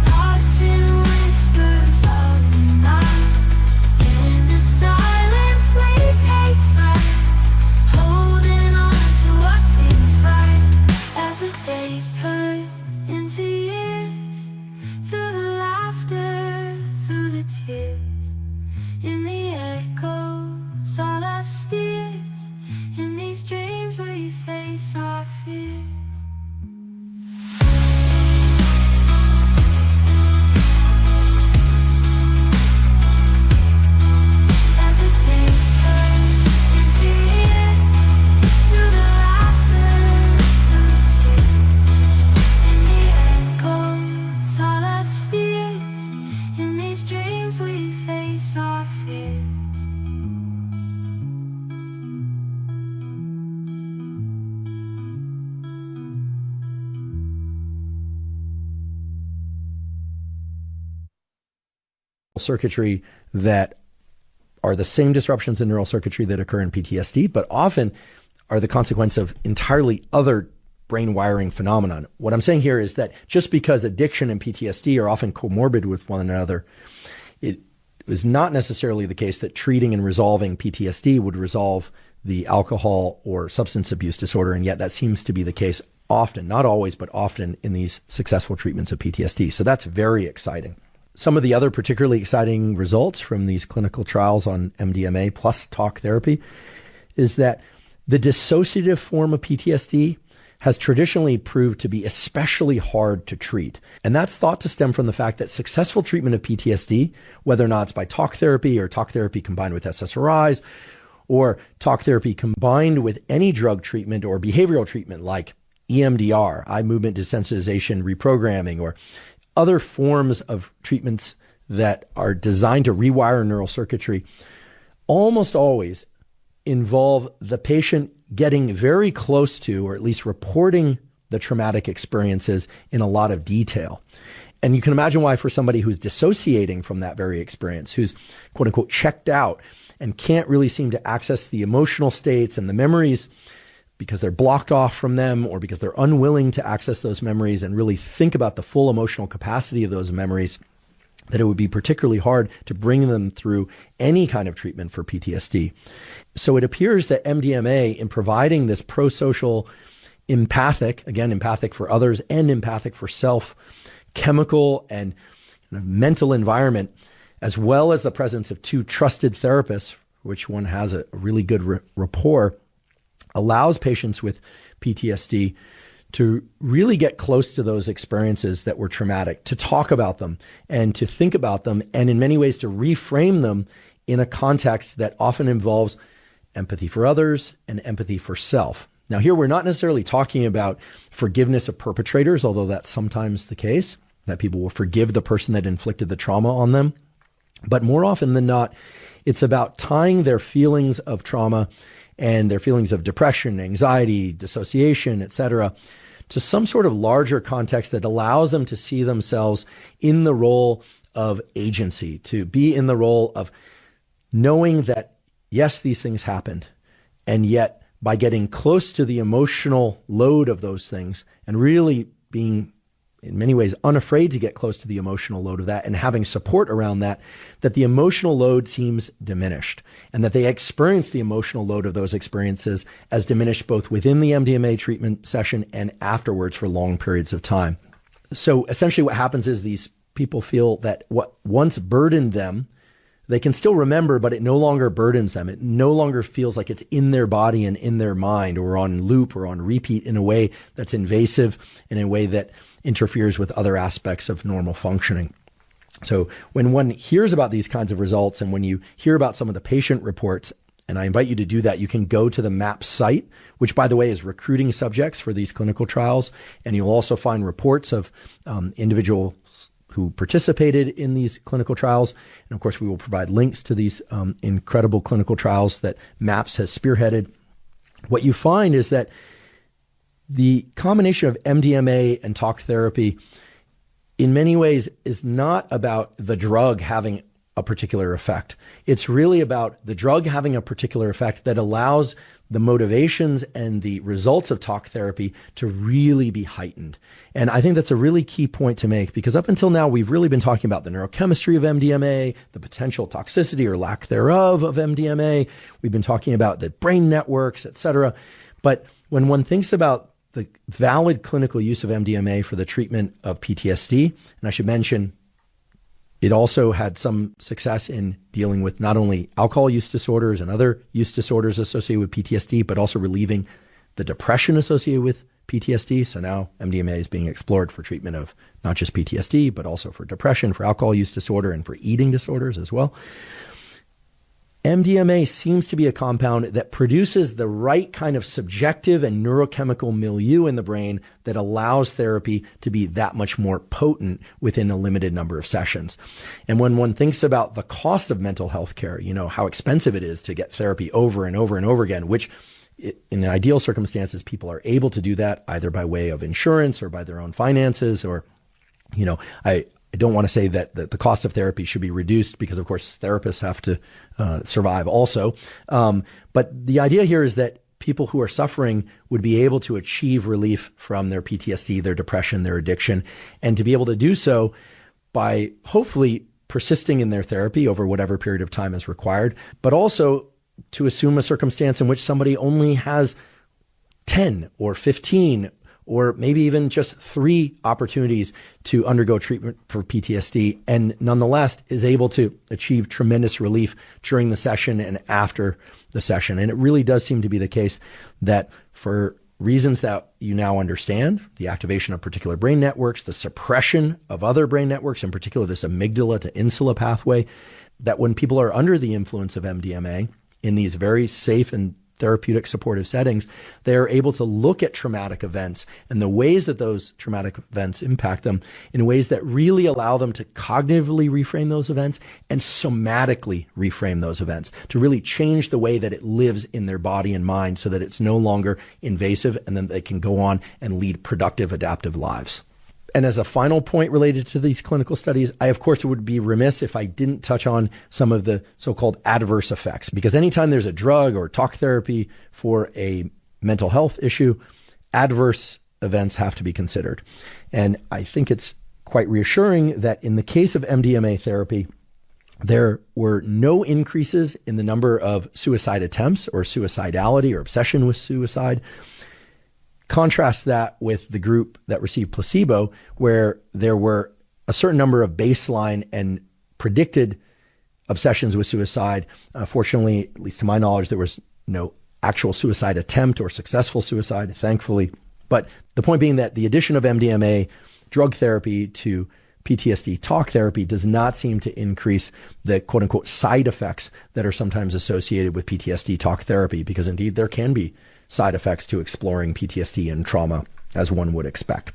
lost in whispers of the night. In the silence we take flight, holding on to what feels right. As the days turn into years, through the laughter, through the tears. In the echoes all our steers, in these dreams we face our fears. As the days turn into years, through the laughter, through the tears. In the echoes all our steers, in these dreams we face our fears. Circuitry that are the same disruptions in neural circuitry that occur in PTSD, but often are the consequence of entirely other brain wiring phenomenon. What I'm saying here is that just because addiction and PTSD are often comorbid with one another, it is not necessarily the case that treating and resolving PTSD would resolve the alcohol or substance abuse disorder, and yet that seems to be the case often, not always, but often in these successful treatments of PTSD. So that's very exciting. Some of the other particularly exciting results from these clinical trials on MDMA plus talk therapy is that the dissociative form of PTSD has traditionally proved to be especially hard to treat. And that's thought to stem from the fact that successful treatment of PTSD, whether or not it's by talk therapy or talk therapy combined with SSRIs, or talk therapy combined with any drug treatment or behavioral treatment like EMDR, eye movement desensitization reprogramming, or other forms of treatments that are designed to rewire neural circuitry, almost always involve the patient getting very close to, or at least reporting, the traumatic experiences in a lot of detail. And you can imagine why, for somebody who's dissociating from that very experience, who's quote unquote checked out and can't really seem to access the emotional states and the memories because they're blocked off from them, or because they're unwilling to access those memories and really think about the full emotional capacity of those memories, that it would be particularly hard to bring them through any kind of treatment for PTSD. So it appears that MDMA, in providing this pro-social, empathic, again, empathic for others and empathic for self, chemical and mental environment, as well as the presence of two trusted therapists, which one has a really good rapport, allows patients with PTSD to really get close to those experiences that were traumatic, to talk about them and to think about them, and in many ways to reframe them in a context that often involves empathy for others and empathy for self. Now, here we're not necessarily talking about forgiveness of perpetrators, although that's sometimes the case, that people will forgive the person that inflicted the trauma on them. But more often than not, it's about tying their feelings of trauma and their feelings of depression, anxiety, dissociation, etc., to some sort of larger context that allows them to see themselves in the role of agency, to be in the role of knowing that, yes, these things happened, and yet by getting close to the emotional load of those things and really being, in many ways, unafraid to get close to the emotional load of that and having support around that, that the emotional load seems diminished, and that they experience the emotional load of those experiences as diminished both within the MDMA treatment session and afterwards for long periods of time. So essentially what happens is these people feel that what once burdened them, they can still remember, but it no longer burdens them. It no longer feels like it's in their body and in their mind, or on loop or on repeat in a way that's invasive, in a way that interferes with other aspects of normal functioning. So when one hears about these kinds of results, and when you hear about some of the patient reports, and I invite you to do that, you can go to the MAP site, which, by the way, is recruiting subjects for these clinical trials. And you'll also find reports of individuals who participated in these clinical trials. And of course, we will provide links to these incredible clinical trials that MAPS has spearheaded. What you find is that the combination of MDMA and talk therapy in many ways is not about the drug having a particular effect. It's really about the drug having a particular effect that allows the motivations and the results of talk therapy to really be heightened. And I think that's a really key point to make, because up until now, we've really been talking about the neurochemistry of MDMA, the potential toxicity or lack thereof of MDMA. We've been talking about the brain networks, et cetera. But when one thinks about the valid clinical use of MDMA for the treatment of PTSD, and I should mention, it also had some success in dealing with not only alcohol use disorders and other use disorders associated with PTSD, but also relieving the depression associated with PTSD. So now MDMA is being explored for treatment of not just PTSD, but also for depression, for alcohol use disorder, and for eating disorders as well. MDMA seems to be a compound that produces the right kind of subjective and neurochemical milieu in the brain that allows therapy to be that much more potent within a limited number of sessions. And when one thinks about the cost of mental health care, you know, how expensive it is to get therapy over and over and over again, which in ideal circumstances, people are able to do that either by way of insurance or by their own finances, or, you know, I don't want to say that the cost of therapy should be reduced, because, of course, therapists have to survive also. But the idea here is that people who are suffering would be able to achieve relief from their PTSD, their depression, their addiction, and to be able to do so by hopefully persisting in their therapy over whatever period of time is required, but also to assume a circumstance in which somebody only has 10 or 15 or maybe even just 3 opportunities to undergo treatment for PTSD, and nonetheless is able to achieve tremendous relief during the session and after the session. And it really does seem to be the case that for reasons that you now understand, the activation of particular brain networks, the suppression of other brain networks, in particular this amygdala to insula pathway, that when people are under the influence of MDMA in these very safe and therapeutic supportive settings, they're able to look at traumatic events and the ways that those traumatic events impact them in ways that really allow them to cognitively reframe those events and somatically reframe those events, to really change the way that it lives in their body and mind so that it's no longer invasive, and then they can go on and lead productive, adaptive lives. And as a final point related to these clinical studies, I, of course, would be remiss if I didn't touch on some of the so-called adverse effects, because anytime there's a drug or talk therapy for a mental health issue, adverse events have to be considered. And I think it's quite reassuring that in the case of MDMA therapy, there were no increases in the number of suicide attempts or suicidality or obsession with suicide. Contrast that with the group that received placebo, where there were a certain number of baseline and predicted obsessions with suicide. Fortunately, at least to my knowledge, there was no actual suicide attempt or successful suicide, thankfully. But the point being that the addition of MDMA drug therapy to PTSD talk therapy does not seem to increase the quote unquote side effects that are sometimes associated with PTSD talk therapy, because indeed there can be side effects to exploring PTSD and trauma, as one would expect.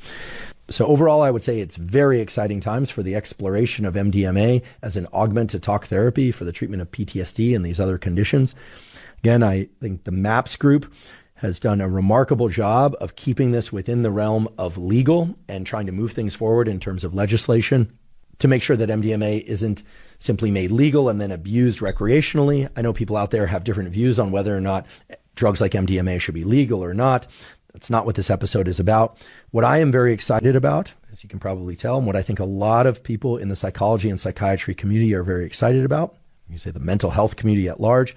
So overall, I would say it's very exciting times for the exploration of MDMA as an augment to talk therapy for the treatment of PTSD and these other conditions. Again, I think the MAPS group has done a remarkable job of keeping this within the realm of legal and trying to move things forward in terms of legislation to make sure that MDMA isn't simply made legal and then abused recreationally. I know people out there have different views on whether or not drugs like MDMA should be legal or not. That's not what this episode is about. What I am very excited about, as you can probably tell, and what I think a lot of people in the psychology and psychiatry community are very excited about, you say the mental health community at large,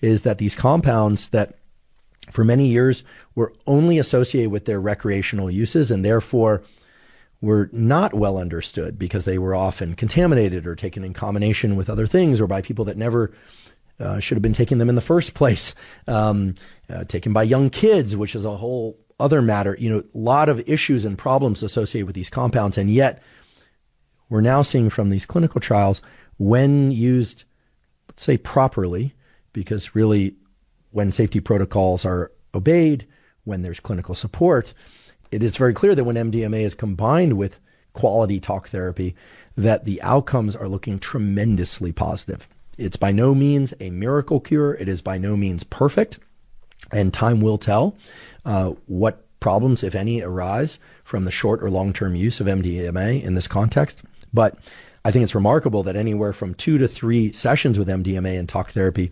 is that these compounds that for many years were only associated with their recreational uses and therefore were not well understood because they were often contaminated or taken in combination with other things or by people that never should have been taking them in the first place, taken by young kids, which is a whole other matter. A lot of issues and problems associated with these compounds. And yet we're now seeing from these clinical trials, when used, let's say properly, because really when safety protocols are obeyed, when there's clinical support, it is very clear that when MDMA is combined with quality talk therapy, that the outcomes are looking tremendously positive. It's by no means a miracle cure. It is by no means perfect. And time will tell what problems, if any, arise from the short or long-term use of MDMA in this context. But I think it's remarkable that anywhere from 2 to 3 sessions with MDMA and talk therapy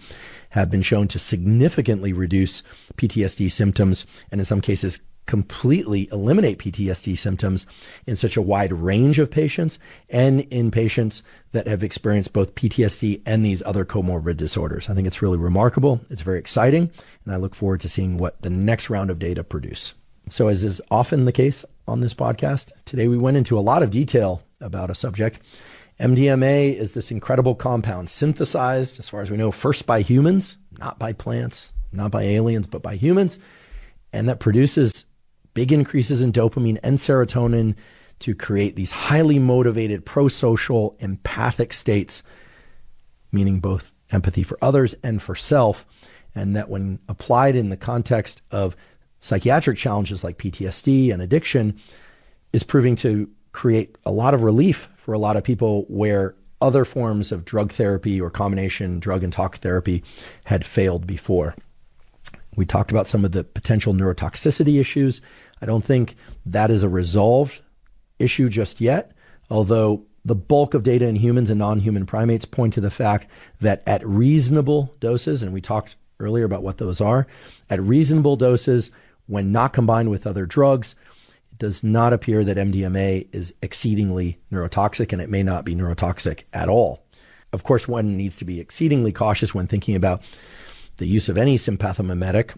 have been shown to significantly reduce PTSD symptoms, and in some cases completely eliminate PTSD symptoms in such a wide range of patients, and in patients that have experienced both PTSD and these other comorbid disorders. I think it's really remarkable. It's very exciting, and I look forward to seeing what the next round of data produce. So as is often the case on this podcast, today we went into a lot of detail about a subject. MDMA is this incredible compound synthesized, as far as we know, first by humans, not by plants, not by aliens, but by humans, and that produces big increases in dopamine and serotonin to create these highly motivated, pro-social, empathic states, meaning both empathy for others and for self, and that when applied in the context of psychiatric challenges like PTSD and addiction, is proving to create a lot of relief for a lot of people where other forms of drug therapy or combination drug and talk therapy had failed before. We talked about some of the potential neurotoxicity issues. I don't think that is a resolved issue just yet, although the bulk of data in humans and non-human primates point to the fact that at reasonable doses, and we talked earlier about what those are, at reasonable doses, when not combined with other drugs, it does not appear that MDMA is exceedingly neurotoxic, and it may not be neurotoxic at all. Of course, one needs to be exceedingly cautious when thinking about the use of any sympathomimetic.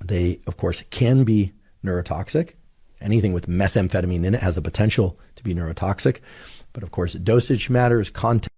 They, of course, can be neurotoxic. Anything with methamphetamine in it has the potential to be neurotoxic. But of course, dosage matters, context.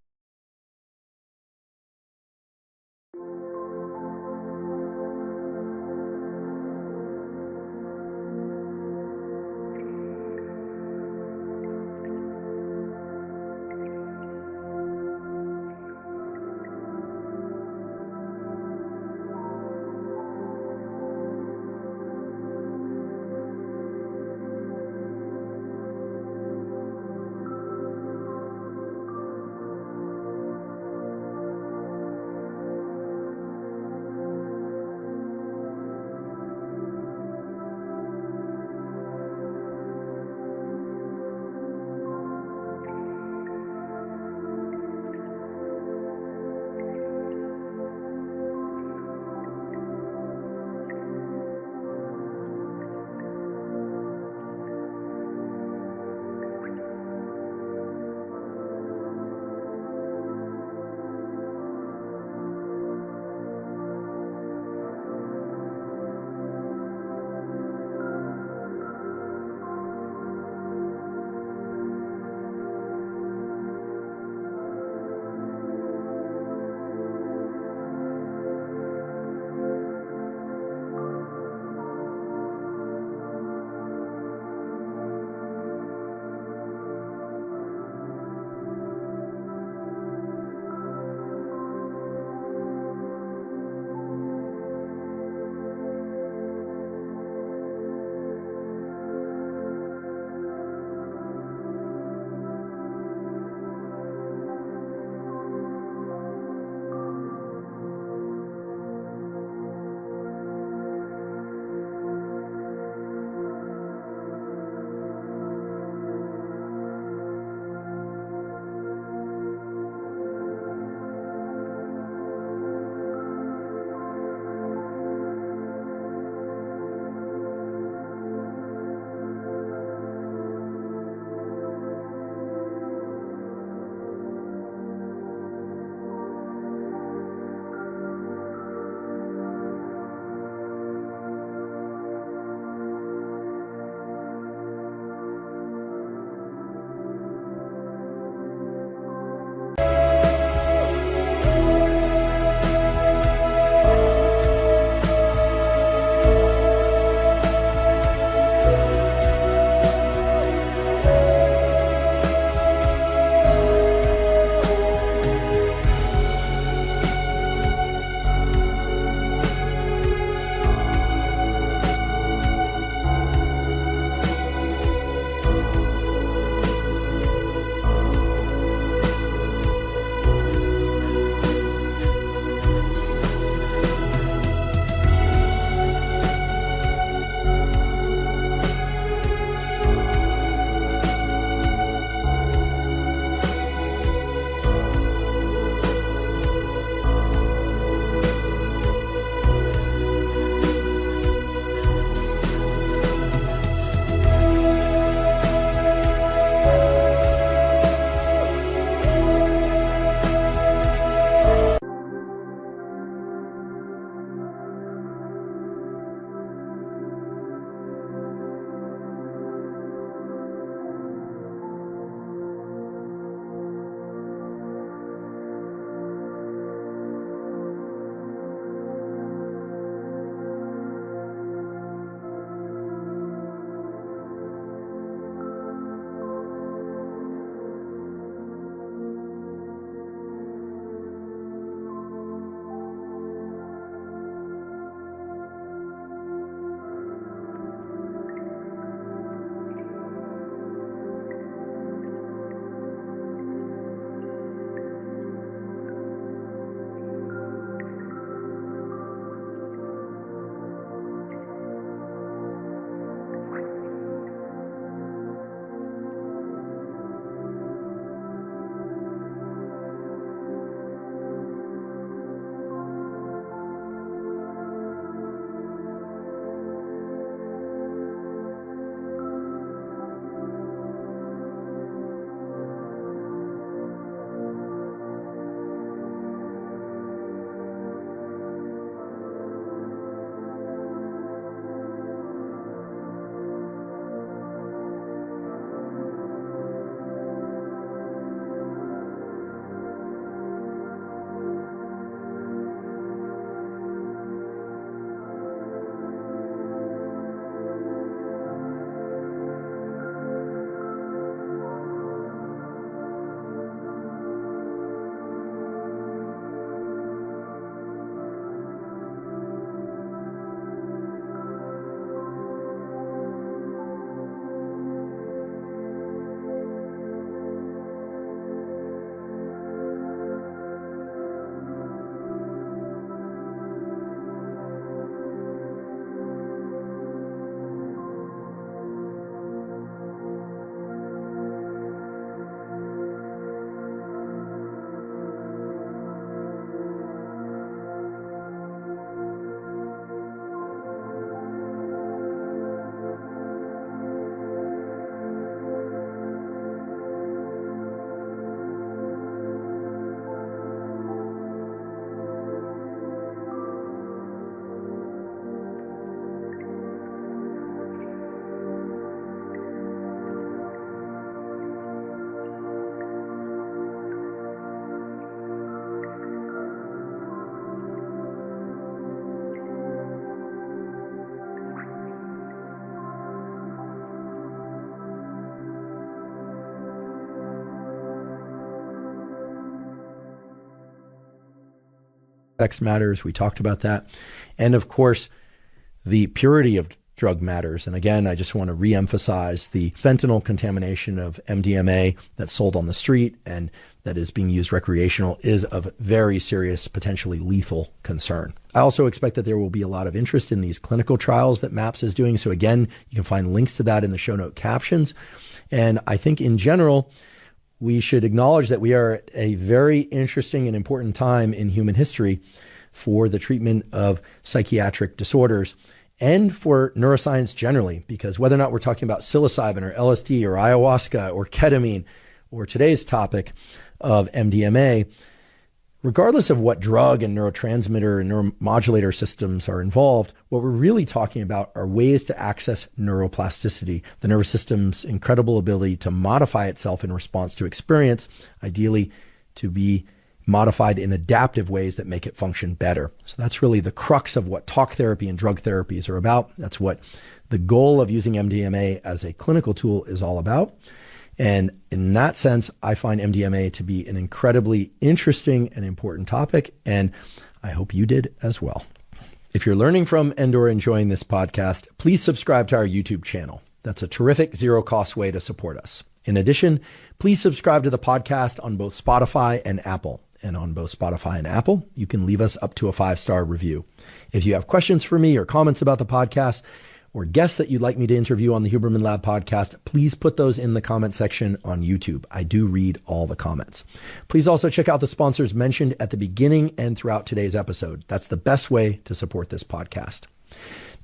effects matters. We talked about that. And of course, the purity of drug matters. And again, I just want to reemphasize the fentanyl contamination of MDMA that's sold on the street and that is being used recreational is of very serious, potentially lethal concern. I also expect that there will be a lot of interest in these clinical trials that MAPS is doing. So again, you can find links to that in the show note captions. And I think in general, we should acknowledge that we are at a very interesting and important time in human history for the treatment of psychiatric disorders and for neuroscience generally, because whether or not we're talking about psilocybin or LSD or ayahuasca or ketamine or today's topic of MDMA, regardless of what drug and neurotransmitter and neuromodulator systems are involved, what we're really talking about are ways to access neuroplasticity, the nervous system's incredible ability to modify itself in response to experience, ideally to be modified in adaptive ways that make it function better. So that's really the crux of what talk therapy and drug therapies are about. That's what the goal of using MDMA as a clinical tool is all about. And in that sense, I find MDMA to be an incredibly interesting and important topic, and I hope you did as well. If you're learning from and/or enjoying this podcast, please subscribe to our YouTube channel. That's a terrific zero-cost way to support us. In addition, please subscribe to the podcast on both Spotify and Apple. And on both Spotify and Apple, you can leave us up to a 5-star review. If you have questions for me or comments about the podcast or guests that you'd like me to interview on the Huberman Lab podcast, please put those in the comment section on YouTube. I do read all the comments. Please also check out the sponsors mentioned at the beginning and throughout today's episode. That's the best way to support this podcast.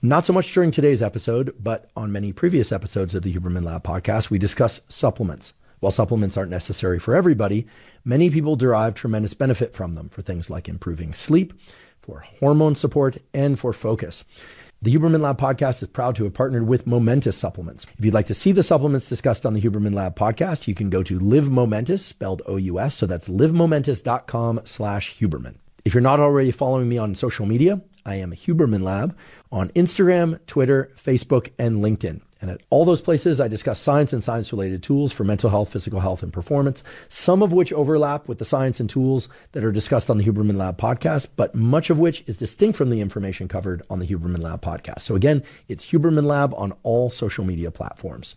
Not so much during today's episode, but on many previous episodes of the Huberman Lab podcast, we discuss supplements. While supplements aren't necessary for everybody, many people derive tremendous benefit from them for things like improving sleep, for hormone support, and for focus. The Huberman Lab podcast is proud to have partnered with Momentous Supplements. If you'd like to see the supplements discussed on the Huberman Lab podcast, you can go to Live Momentous, spelled O-U-S. So that's livemomentous.com/Huberman. If you're not already following me on social media, I am Huberman Lab on Instagram, Twitter, Facebook, and LinkedIn. And at all those places, I discuss science and science-related tools for mental health, physical health, and performance, some of which overlap with the science and tools that are discussed on the Huberman Lab podcast, but much of which is distinct from the information covered on the Huberman Lab podcast. So again, it's Huberman Lab on all social media platforms.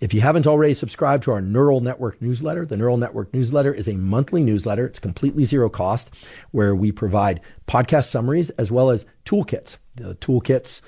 If you haven't already subscribed to our Neural Network newsletter, the Neural Network newsletter is a monthly newsletter. It's completely zero cost, where we provide podcast summaries as well as toolkits. The toolkits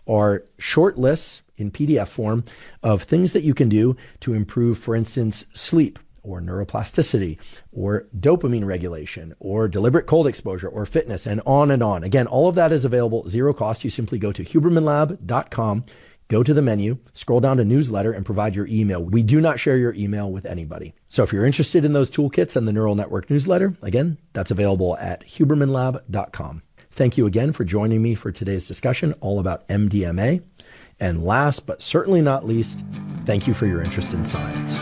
are short lists in PDF form of things that you can do to improve, for instance, sleep or neuroplasticity or dopamine regulation or deliberate cold exposure or fitness and on and on. Again, all of that is available zero cost. You simply go to hubermanlab.com, go to the menu, scroll down to newsletter, and provide your email. We do not share your email with anybody. So if you're interested in those toolkits and the Neural Network newsletter, again, that's available at hubermanlab.com. Thank you again for joining me for today's discussion all about MDMA. And last but certainly not least, thank you for your interest in science.